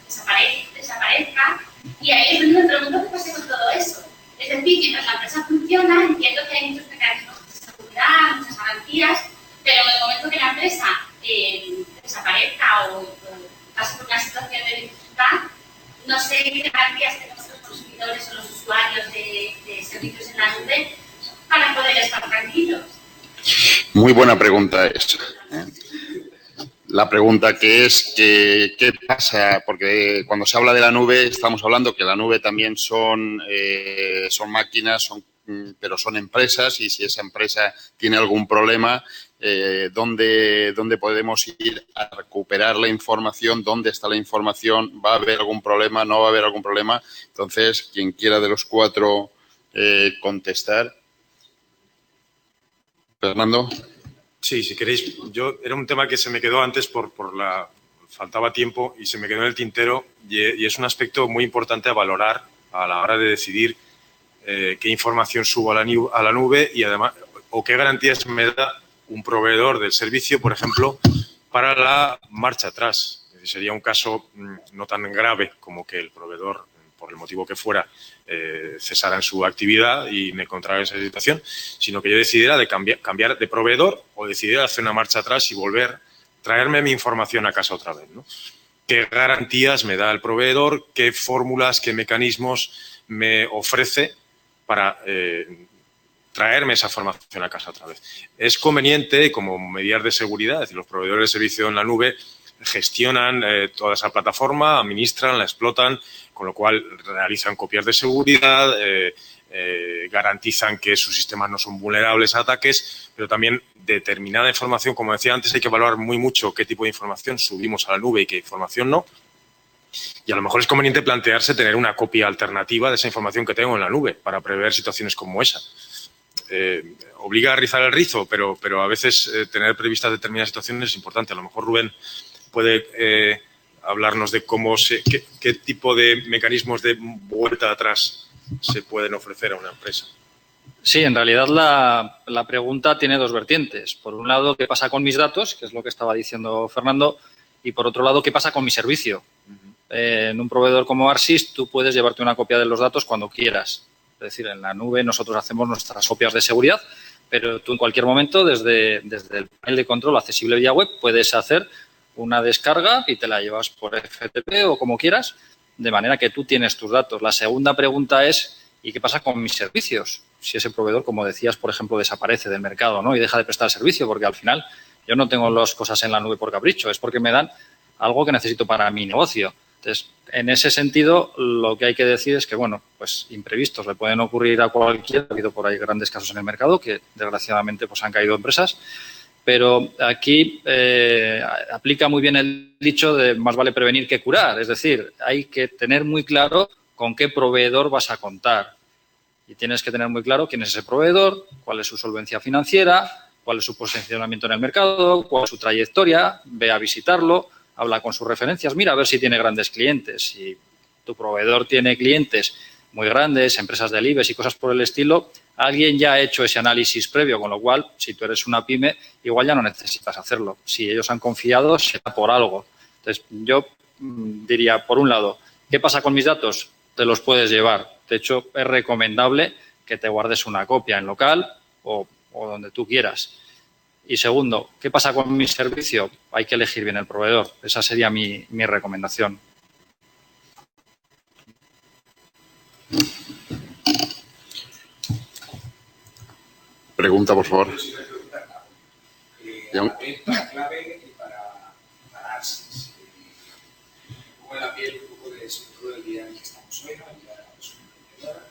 S6: desaparezca, y ahí es donde me pregunto qué pasa con todo eso. Es decir, mientras la empresa funciona, entiendo que hay muchos mecanismos de seguridad, muchas garantías, pero en el momento que la empresa desaparezca o pase por una situación de dificultad, no sé qué garantías tenemos los consumidores o los usuarios de servicios en la nube para poder estar tranquilos.
S2: Muy buena pregunta esa. La pregunta que es, ¿qué pasa? Porque cuando se habla de la nube, estamos hablando que la nube también son máquinas, pero son empresas, y si esa empresa tiene algún problema, ¿dónde podemos ir a recuperar la información? ¿Dónde está la información? ¿Va a haber algún problema? ¿No va a haber algún problema? Entonces, quien quiera de los cuatro contestar. Fernando.
S3: Sí, si queréis. Era un tema que se me quedó antes faltaba tiempo y se me quedó en el tintero, y es un aspecto muy importante a valorar a la hora de decidir qué información subo a la nube y además, o qué garantías me da un proveedor del servicio, por ejemplo, para la marcha atrás. Sería un caso no tan grave como que el proveedor, por el motivo que fuera, cesara en su actividad y me encontrara en esa situación, sino que yo decidiera de cambiar de proveedor o decidiera hacer una marcha atrás y traerme mi información a casa otra vez, ¿no? ¿Qué garantías me da el proveedor? ¿Qué fórmulas, qué mecanismos me ofrece para traerme esa información a casa otra vez? Es conveniente, como medidas de seguridad, es decir, los proveedores de servicio en la nube gestionan toda esa plataforma, administran, la explotan, con lo cual realizan copias de seguridad, garantizan que sus sistemas no son vulnerables a ataques, pero también determinada información, como decía antes, hay que evaluar muy mucho qué tipo de información subimos a la nube y qué información no. Y a lo mejor es conveniente plantearse tener una copia alternativa de esa información que tengo en la nube para prever situaciones como esa. Obliga a rizar el rizo, pero a veces tener previstas determinadas situaciones es importante. A lo mejor Rubén puede hablarnos de qué tipo de mecanismos de vuelta atrás se pueden ofrecer a una empresa.
S1: Sí, en realidad la pregunta tiene dos vertientes. Por un lado, ¿qué pasa con mis datos? Que es lo que estaba diciendo Fernando. Y por otro lado, ¿qué pasa con mi servicio? En un proveedor como Arsys, tú puedes llevarte una copia de los datos cuando quieras. Es decir, en la nube nosotros hacemos nuestras copias de seguridad, pero tú en cualquier momento, desde el panel de control accesible vía web, puedes hacer una descarga y te la llevas por FTP o como quieras, de manera que tú tienes tus datos. La segunda pregunta es, ¿y qué pasa con mis servicios? Si ese proveedor, como decías, por ejemplo, desaparece del mercado, ¿no? Y deja de prestar servicio, porque al final yo no tengo las cosas en la nube por capricho, es porque me dan algo que necesito para mi negocio. Entonces, en ese sentido, lo que hay que decir es que, bueno, pues imprevistos le pueden ocurrir a cualquiera. Ha habido por ahí grandes casos en el mercado que, desgraciadamente, pues han caído empresas. Pero aquí aplica muy bien el dicho de más vale prevenir que curar. Es decir, hay que tener muy claro con qué proveedor vas a contar. Y tienes que tener muy claro quién es ese proveedor, cuál es su solvencia financiera, cuál es su posicionamiento en el mercado, cuál es su trayectoria, ve a visitarlo, habla con sus referencias, mira a ver si tiene grandes clientes. Si tu proveedor tiene clientes muy grandes, empresas del IBEX y cosas por el estilo, alguien ya ha hecho ese análisis previo, con lo cual, si tú eres una pyme, igual ya no necesitas hacerlo. Si ellos han confiado, será por algo. Entonces, yo diría, por un lado, ¿qué pasa con mis datos? Te los puedes llevar. De hecho, es recomendable que te guardes una copia en local o donde tú quieras. Y segundo, ¿qué pasa con mi servicio? Hay que elegir bien el proveedor. Esa sería mi recomendación.
S2: Pregunta, por favor.
S7: La venta clave para Arsys. Un poco en la piel, un poco de sobre todo el día en el que estamos hoy, ¿no? El día de la persona emprendedora.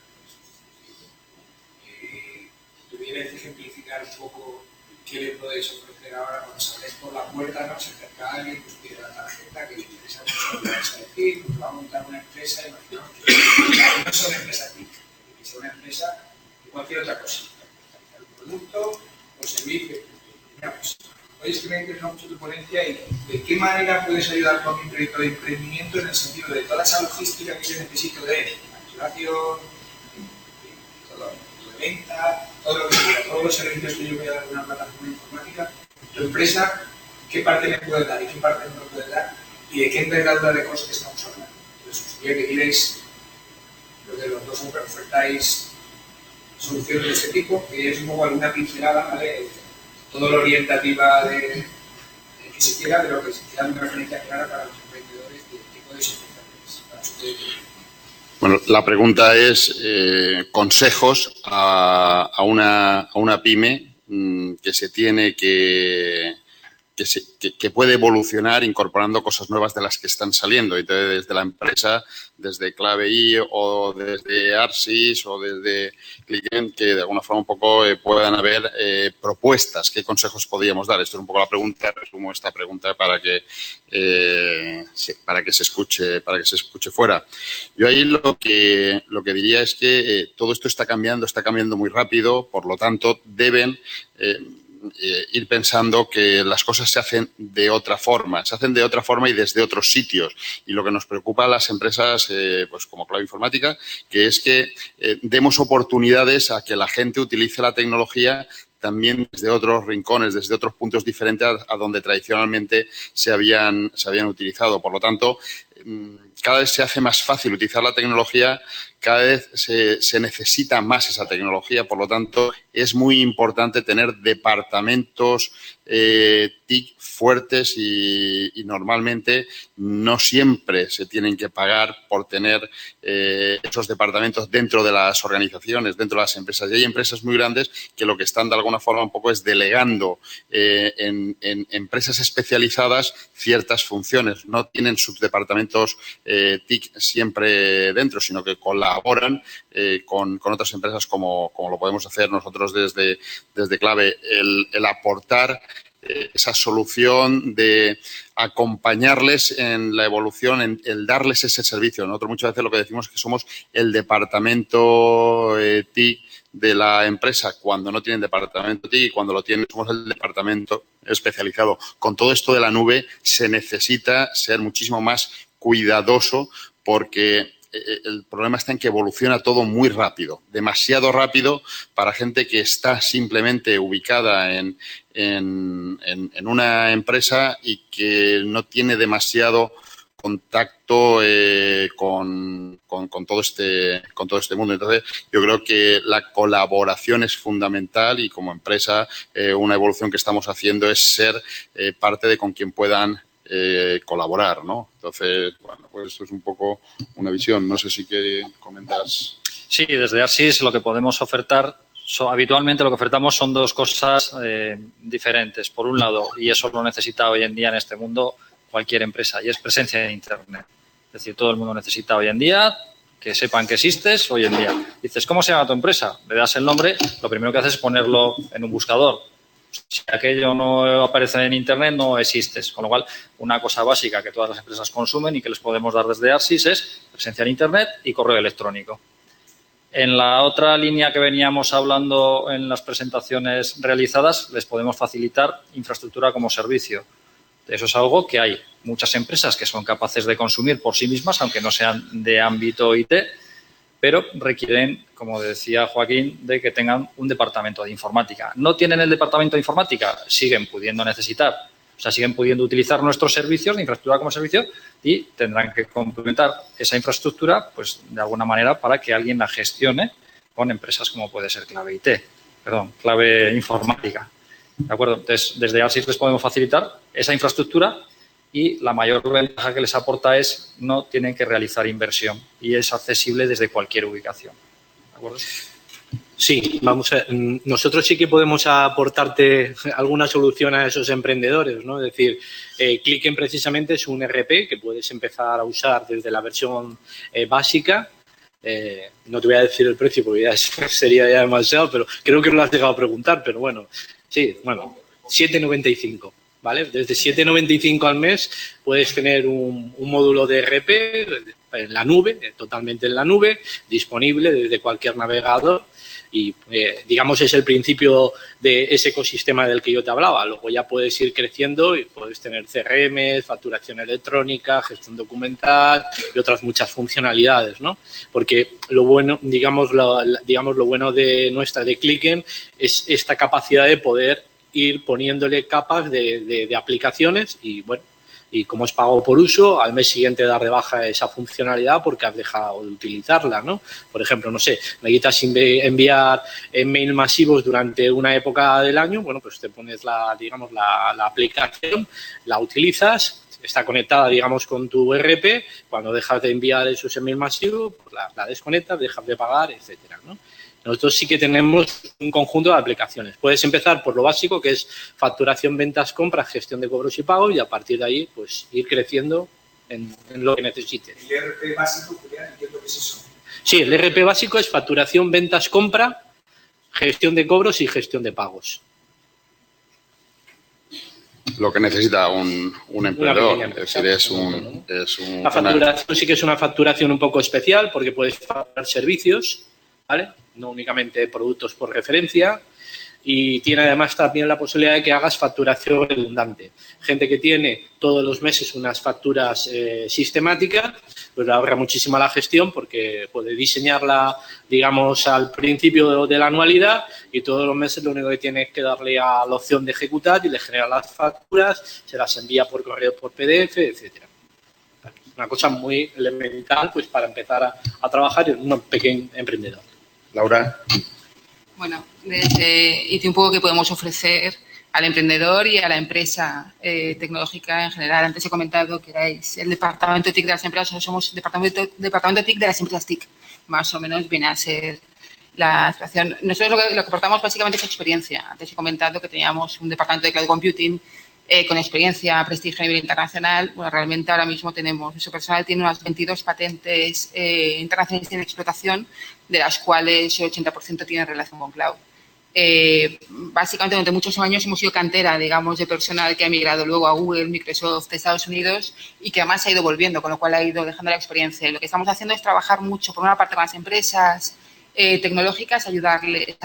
S7: ¿Tuvierais que ejemplificar un poco qué le podéis ofrecer ahora cuando salgáis por la puerta, ¿no? Se acerca alguien, pues pide la tarjeta, que le interesa mucho lo que vais a decir, pues va a montar una empresa, imaginamos que no es una empresa TIC, que sea una empresa de cualquier otra cosa. Producto o servicio. Pues, hoy es que me interesa mucho tu ponencia y de qué manera puedes ayudar con mi proyecto de emprendimiento en el sentido de toda esa logística que yo necesito de facturación, todo venta, todo lo que quiera, todos los servicios que yo voy a dar en una plataforma informática, tu empresa, ¿qué parte me puede dar y qué parte no me puede dar? ¿Y de qué envergadura de coste estamos hablando? Entonces, os diría que diréis, lo que los dos ofertáis soluciones de este tipo, que es un poco alguna pincelada, ¿vale? Todo lo orientativa de que se quiera, pero que se quiera una referencia clara para los emprendedores de qué podéis ofrecerles para ustedes.
S2: Bueno, la pregunta es consejos a una pyme que se tiene que puede evolucionar incorporando cosas nuevas de las que están saliendo. Entonces, desde la empresa, desde Clave I o desde Arsis o desde Clickend, que de alguna forma un poco puedan haber propuestas. ¿Qué consejos podríamos dar? Esto es un poco la pregunta. Resumo esta pregunta para que se escuche fuera. Yo ahí lo que diría es que todo esto está cambiando muy rápido, por lo tanto, deben ir pensando que las cosas se hacen de otra forma y desde otros sitios. Y lo que nos preocupa a las empresas, pues como Clave Informática, que es que demos oportunidades a que la gente utilice la tecnología también desde otros rincones, desde otros puntos diferentes a donde tradicionalmente se habían utilizado. Por lo tanto, cada vez se hace más fácil utilizar la tecnología, cada vez se necesita más esa tecnología. Por lo tanto, es muy importante tener departamentos TIC fuertes y normalmente no siempre se tienen que pagar por tener esos departamentos dentro de las organizaciones, dentro de las empresas. Y hay empresas muy grandes que lo que están de alguna forma un poco es delegando en empresas especializadas ciertas funciones. No tienen sus departamentos TIC siempre dentro, sino que colaboran con otras empresas como lo podemos hacer nosotros desde Clave, el aportar esa solución de acompañarles en la evolución, el darles ese servicio. Nosotros muchas veces lo que decimos es que somos el departamento TIC de la empresa cuando no tienen departamento TIC y cuando lo tienen somos el departamento especializado. Con todo esto de la nube se necesita ser muchísimo más cuidadoso porque el problema está en que evoluciona todo muy rápido, demasiado rápido para gente que está simplemente ubicada en una empresa y que no tiene demasiado contacto con todo este mundo. Entonces, yo creo que la colaboración es fundamental y como empresa una evolución que estamos haciendo es ser parte de con quien puedan colaborar, ¿no? Entonces, bueno, pues esto es un poco una visión. No sé si comentas.
S1: Sí, desde Arsis lo que podemos ofertar, habitualmente lo que ofertamos son dos cosas diferentes. Por un lado, y eso lo necesita hoy en día en este mundo cualquier empresa, y es presencia en Internet. Es decir, todo el mundo necesita hoy en día que sepan que existes hoy en día. Dices, ¿cómo se llama tu empresa? Le das el nombre, lo primero que haces es ponerlo en un buscador. Si aquello no aparece en Internet, no existes. Con lo cual, una cosa básica que todas las empresas consumen y que les podemos dar desde Arsis es presencia en Internet y correo electrónico. En la otra línea que veníamos hablando en las presentaciones realizadas, les podemos facilitar infraestructura como servicio. Eso es algo que hay muchas empresas que son capaces de consumir por sí mismas, aunque no sean de ámbito IT, pero requieren, como decía Joaquín, de que tengan un departamento de informática. ¿No tienen el departamento de informática? Siguen pudiendo necesitar, o sea, siguen pudiendo utilizar nuestros servicios de infraestructura como servicio y tendrán que complementar esa infraestructura, pues, de alguna manera para que alguien la gestione con empresas como puede ser Clave Informática. ¿De acuerdo? Entonces, desde Arsis les podemos facilitar esa infraestructura y la mayor ventaja que les aporta es no tienen que realizar inversión y es accesible desde cualquier ubicación. ¿De acuerdo?
S4: Sí, vamos a, nosotros sí que podemos aportarte alguna solución a esos emprendedores, ¿no? Es decir, Clickend precisamente es un RP que puedes empezar a usar desde la versión básica. No te voy a decir el precio porque ya sería ya demasiado, pero creo que lo has llegado a preguntar, pero bueno, sí, bueno, 7,95. ¿Vale? Desde 7,95 al mes puedes tener un módulo de RP en la nube, totalmente en la nube, disponible desde cualquier navegador. Y, digamos, es el principio de ese ecosistema del que yo te hablaba. Luego ya puedes ir creciendo y puedes tener CRM, facturación electrónica, gestión documental y otras muchas funcionalidades, ¿no? Porque lo bueno, digamos, lo bueno de nuestra, de Clicken, es esta capacidad de poder ir poniéndole capas de aplicaciones y, bueno, y como es pago por uso, al mes siguiente dar de baja esa funcionalidad porque has dejado de utilizarla, ¿no? Por ejemplo, no sé, necesitas enviar mail masivos durante una época del año, bueno, pues te pones la aplicación, la utilizas, está conectada, digamos, con tu ERP, cuando dejas de enviar esos emails masivos, pues la desconectas, dejas de pagar, etcétera, ¿no? Nosotros sí que tenemos un conjunto de aplicaciones. Puedes empezar por lo básico, que es facturación, ventas, compras, gestión de cobros y pagos, y a partir de ahí, pues, ir creciendo en lo que necesites.
S7: ¿El ERP básico, Julián, entiendo que es eso?
S4: Sí, el ERP básico es facturación, ventas, compra, gestión de cobros y gestión de pagos.
S2: Lo que necesita un emprendedor. Es decir,
S4: La facturación sí que es una facturación un poco especial porque puedes facturar servicios, ¿vale? No únicamente productos por referencia, y tiene además también la posibilidad de que hagas facturación redundante. Gente que tiene todos los meses unas facturas sistemáticas, pues le ahorra muchísimo la gestión porque puede diseñarla, digamos, al principio de la anualidad y todos los meses lo único que tiene es que darle a la opción de ejecutar y le genera las facturas, se las envía por correo, por PDF, etcétera. Una cosa muy elemental, pues, para empezar a trabajar en un pequeño emprendedor.
S2: Laura.
S8: Bueno, y un poco que podemos ofrecer al emprendedor y a la empresa tecnológica en general. Antes he comentado que erais el departamento TIC de las empresas, o somos departamento TIC de las empresas TIC. Más o menos viene a ser la situación. Nosotros lo que aportamos básicamente es experiencia. Antes he comentado que teníamos un departamento de Cloud Computing con experiencia, prestigio a nivel internacional. Bueno, realmente ahora mismo tenemos, nuestro personal tiene unas 22 patentes internacionales en explotación, de las cuales el 80% tiene relación con cloud. Básicamente, durante muchos años hemos sido cantera, digamos, de personal que ha migrado luego a Google, Microsoft, Estados Unidos y que además ha ido volviendo, con lo cual ha ido dejando la experiencia. Y lo que estamos haciendo es trabajar mucho, por una parte, con las empresas tecnológicas, ayudarles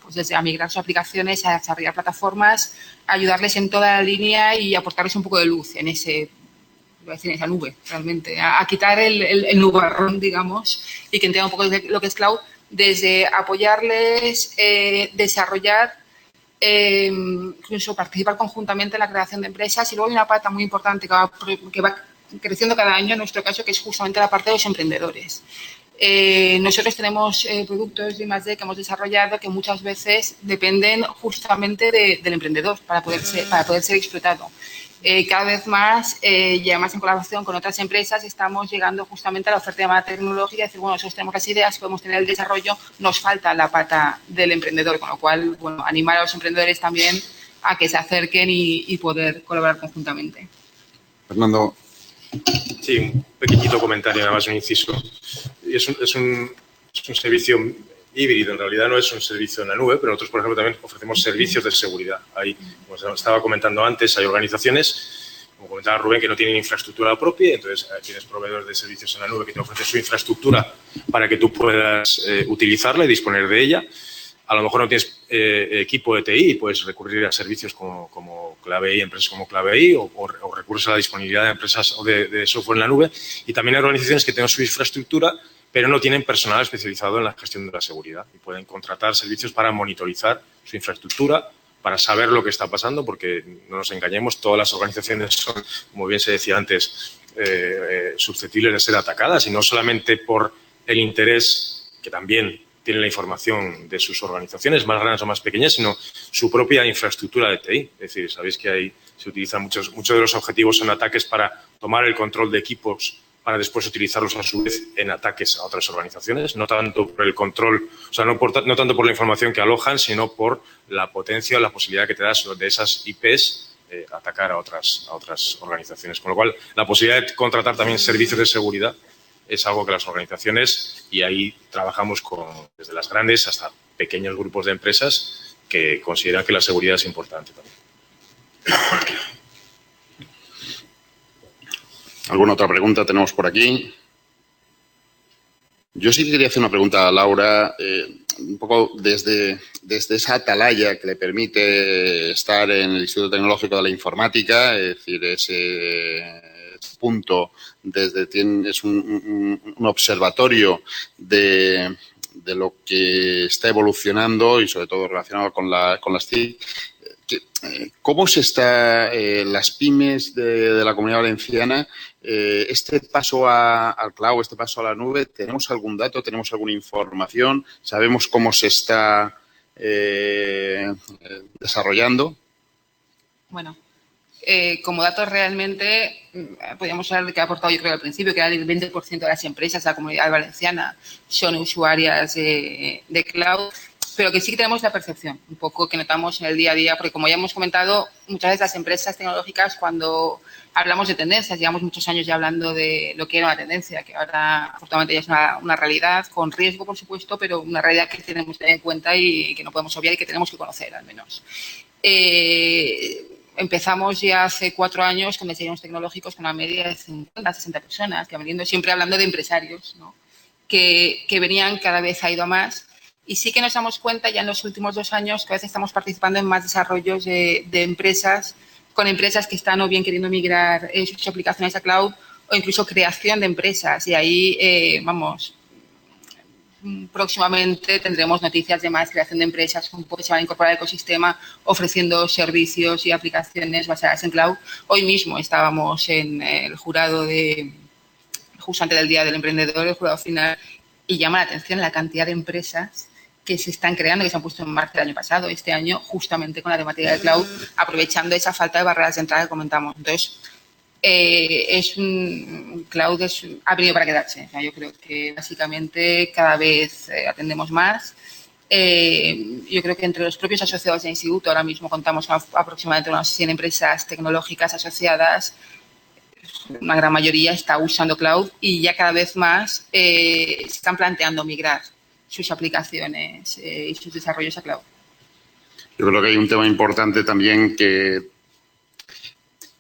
S8: pues desde a migrar sus aplicaciones, a desarrollar plataformas, ayudarles en toda la línea y aportarles un poco de luz en esa nube, realmente, a quitar el nubarrón, digamos, y que entiendan un poco lo que es cloud, desde apoyarles, desarrollar, incluso participar conjuntamente en la creación de empresas. Y luego hay una parte muy importante que va creciendo cada año, en nuestro caso, que es justamente la parte de los emprendedores. Nosotros tenemos productos de I+D que hemos desarrollado que muchas veces dependen justamente del emprendedor para poder ser explotado. Cada vez más, y además en colaboración con otras empresas, estamos llegando justamente a la oferta de llamada tecnológica y decir, bueno, nosotros tenemos las ideas, podemos tener el desarrollo, nos falta la pata del emprendedor, con lo cual, bueno, animar a los emprendedores también a que se acerquen y poder colaborar conjuntamente.
S2: Fernando.
S3: Sí, un pequeñito comentario, nada más un inciso. Es un servicio híbrido, en realidad no es un servicio en la nube, pero nosotros, por ejemplo, también ofrecemos servicios de seguridad. Ahí, como estaba comentando antes, hay organizaciones, como comentaba Rubén, que no tienen infraestructura propia, entonces tienes proveedores de servicios en la nube que te ofrecen su infraestructura para que tú puedas utilizarla y disponer de ella. A lo mejor no tienes equipo de TI y puedes recurrir a servicios como ClaveI, empresas como ClaveI, o recurres a la disponibilidad de empresas o de software en la nube. Y también hay organizaciones que tienen su infraestructura, pero no tienen personal especializado en la gestión de la seguridad y pueden contratar servicios para monitorizar su infraestructura, para saber lo que está pasando, porque no nos engañemos, todas las organizaciones son, como bien se decía antes, susceptibles de ser atacadas, y no solamente por el interés que también tiene la información de sus organizaciones, más grandes o más pequeñas, sino su propia infraestructura de TI. Es decir, sabéis que se utilizan muchos de los objetivos en ataques para tomar el control de equipos para después utilizarlos a su vez en ataques a otras organizaciones, no tanto por el control, o sea, no tanto por la información que alojan, sino por la potencia o la posibilidad que te das de esas IPs atacar a otras organizaciones. Con lo cual, la posibilidad de contratar también servicios de seguridad es algo que las organizaciones, y ahí trabajamos desde las grandes hasta pequeños grupos de empresas que consideran que la seguridad es importante también.
S2: ¿Alguna otra pregunta tenemos por aquí? Yo sí que quería hacer una pregunta a Laura. un poco desde esa atalaya que le permite estar en el Instituto Tecnológico de la Informática, es decir, ese punto es un observatorio de lo que está evolucionando y sobre todo relacionado con las TIC. ¿Cómo se está las pymes de la Comunidad Valenciana? Este paso al cloud, este paso a la nube, ¿tenemos algún dato, tenemos alguna información? ¿Sabemos cómo se está desarrollando?
S8: Bueno, como datos realmente, podríamos hablar de que ha aportado yo creo al principio, que era el 20% de las empresas de la Comunidad Valenciana son usuarias de cloud, pero que sí que tenemos la percepción, un poco que notamos en el día a día, porque como ya hemos comentado, muchas veces las empresas tecnológicas, cuando hablamos de tendencias, llevamos muchos años ya hablando de lo que era una tendencia, que ahora afortunadamente ya es una realidad, con riesgo por supuesto, pero una realidad que tenemos que tener en cuenta y que no podemos obviar y que tenemos que conocer al menos. Empezamos ya hace 4 años con desarrollos tecnológicos con una media de 50, 60 personas, que han venido siempre hablando de empresarios, ¿no? que venían, cada vez ha ido a más. Y sí que nos damos cuenta ya en los últimos 2 años que a veces estamos participando en más desarrollos de empresas, con empresas que están o bien queriendo migrar sus aplicaciones a cloud o incluso creación de empresas. Y ahí, próximamente tendremos noticias de más creación de empresas que se van a incorporar al ecosistema ofreciendo servicios y aplicaciones basadas en cloud. Hoy mismo estábamos en el jurado justo antes del Día del Emprendedor, el jurado final, y llama la atención la cantidad de empresas que se están creando, que se han puesto en marcha el año pasado, este año, justamente con la temática del cloud, aprovechando esa falta de barreras de entrada que comentamos. Entonces, cloud ha venido para quedarse. O sea, yo creo que básicamente cada vez atendemos más. Yo creo que entre los propios asociados del instituto ahora mismo contamos con aproximadamente unas 100 empresas tecnológicas asociadas. Una gran mayoría está usando cloud y ya cada vez más se están planteando migrar sus aplicaciones y sus desarrollos a cloud.
S2: Yo creo que hay un tema importante también que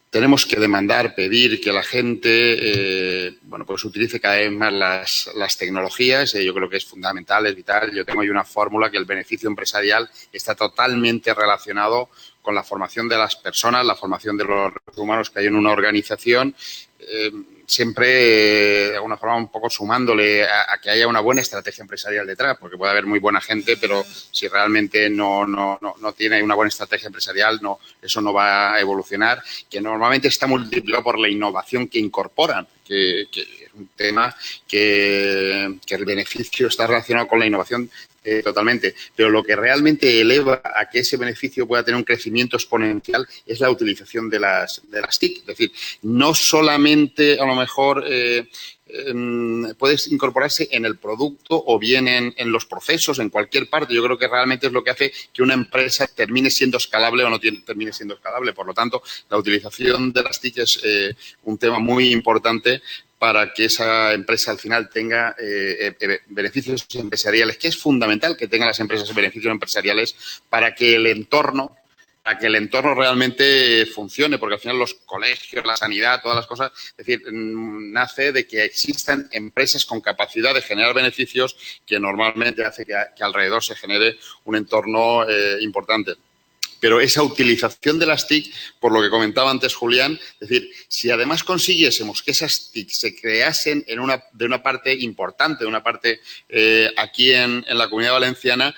S2: tenemos que demandar, pedir que la gente pues utilice cada vez más las tecnologías. Yo creo que es fundamental, es vital. Yo tengo ahí una fórmula que el beneficio empresarial está totalmente relacionado con la formación de las personas, la formación de los recursos humanos que hay en una organización, siempre de alguna forma un poco sumándole a que haya una buena estrategia empresarial detrás, porque puede haber muy buena gente, pero si realmente no tiene una buena estrategia empresarial, eso no va a evolucionar, que normalmente está multiplicado por la innovación que incorporan, que es un tema que el beneficio está relacionado con la innovación totalmente, pero lo que realmente eleva a que ese beneficio pueda tener un crecimiento exponencial es la utilización de las TIC. Es decir, no solamente a lo mejor puedes incorporarse en el producto o bien en los procesos, en cualquier parte. Yo creo que realmente es lo que hace que una empresa termine siendo escalable o no termine siendo escalable. Por lo tanto, la utilización de las TIC es un tema muy importante para que esa empresa al final tenga beneficios empresariales, que es fundamental que tengan las empresas beneficios empresariales para que el entorno realmente funcione, porque al final los colegios, la sanidad, todas las cosas, es decir, nace de que existan empresas con capacidad de generar beneficios que normalmente hace que alrededor se genere un entorno importante. Pero esa utilización de las TIC, por lo que comentaba antes Julián, es decir, si además consiguiésemos que esas TIC se creasen de una parte importante, de una parte aquí en la Comunidad Valenciana,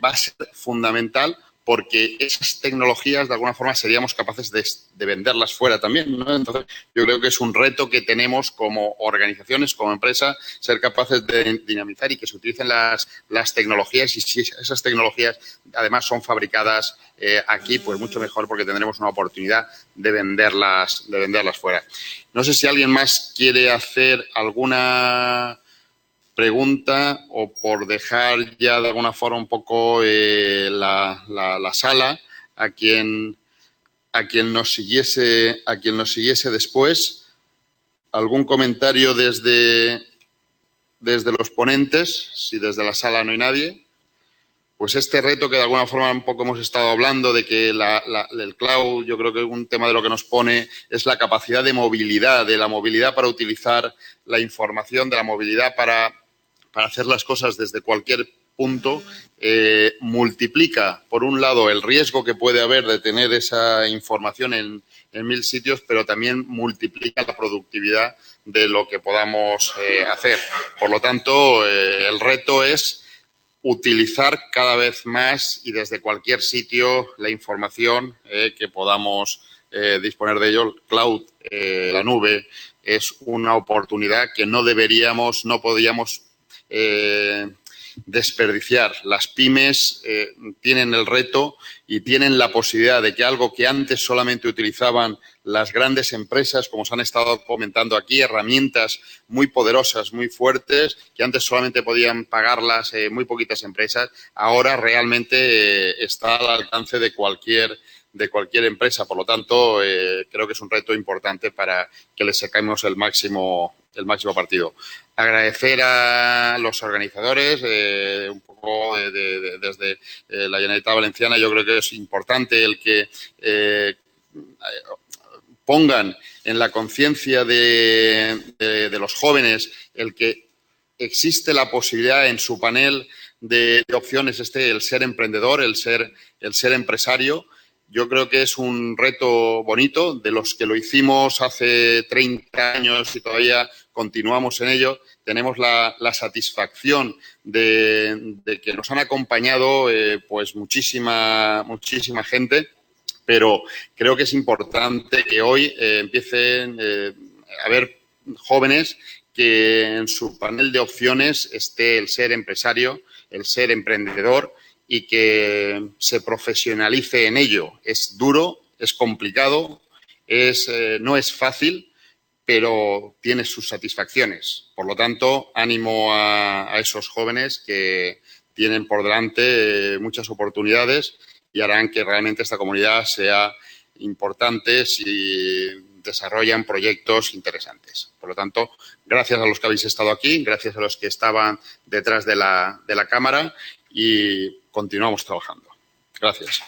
S2: va a ser fundamental, porque esas tecnologías, de alguna forma, seríamos capaces de venderlas fuera también, ¿no? Entonces, yo creo que es un reto que tenemos como organizaciones, como empresa, ser capaces de dinamizar y que se utilicen las tecnologías. Y si esas tecnologías, además, son fabricadas aquí, pues mucho mejor, porque tendremos una oportunidad de venderlas fuera. No sé si alguien más quiere hacer alguna pregunta o por dejar ya de alguna forma un poco la sala a quien nos siguiese después. ¿Algún comentario desde los ponentes? Si desde la sala no hay nadie, pues este reto que de alguna forma un poco hemos estado hablando de que el cloud, yo creo que un tema de lo que nos pone es la capacidad de movilidad, de la movilidad para utilizar la información, de la movilidad para hacer las cosas desde cualquier punto, multiplica, por un lado, el riesgo que puede haber de tener esa información en 1000 sitios, pero también multiplica la productividad de lo que podamos hacer. Por lo tanto, el reto es utilizar cada vez más y desde cualquier sitio la información que podamos disponer de ello. El cloud, la nube, es una oportunidad que no podíamos desperdiciar. Las pymes tienen el reto y tienen la posibilidad de que algo que antes solamente utilizaban las grandes empresas, como se han estado comentando aquí, herramientas muy poderosas, muy fuertes, que antes solamente podían pagarlas muy poquitas empresas, ahora realmente está al alcance de cualquier empresa. Por lo tanto, creo que es un reto importante para que le saquemos el máximo partido. Agradecer a los organizadores, un poco desde la Generalitat Valenciana. Yo creo que es importante el que pongan en la conciencia de los jóvenes el que existe la posibilidad en su panel de opciones el ser emprendedor, el ser empresario. Yo creo que es un reto bonito, de los que lo hicimos hace 30 años y todavía continuamos en ello. Tenemos la satisfacción de que nos han acompañado pues muchísima gente, pero creo que es importante que hoy empiecen a haber jóvenes que en su panel de opciones esté el ser empresario, el ser emprendedor, y que se profesionalice en ello. Es duro, es complicado, no es fácil, pero tiene sus satisfacciones. Por lo tanto, ánimo a esos jóvenes que tienen por delante muchas oportunidades y harán que realmente esta comunidad sea importante si desarrollan proyectos interesantes. Por lo tanto, gracias a los que habéis estado aquí, gracias a los que estaban detrás de la cámara, y continuamos trabajando. Gracias.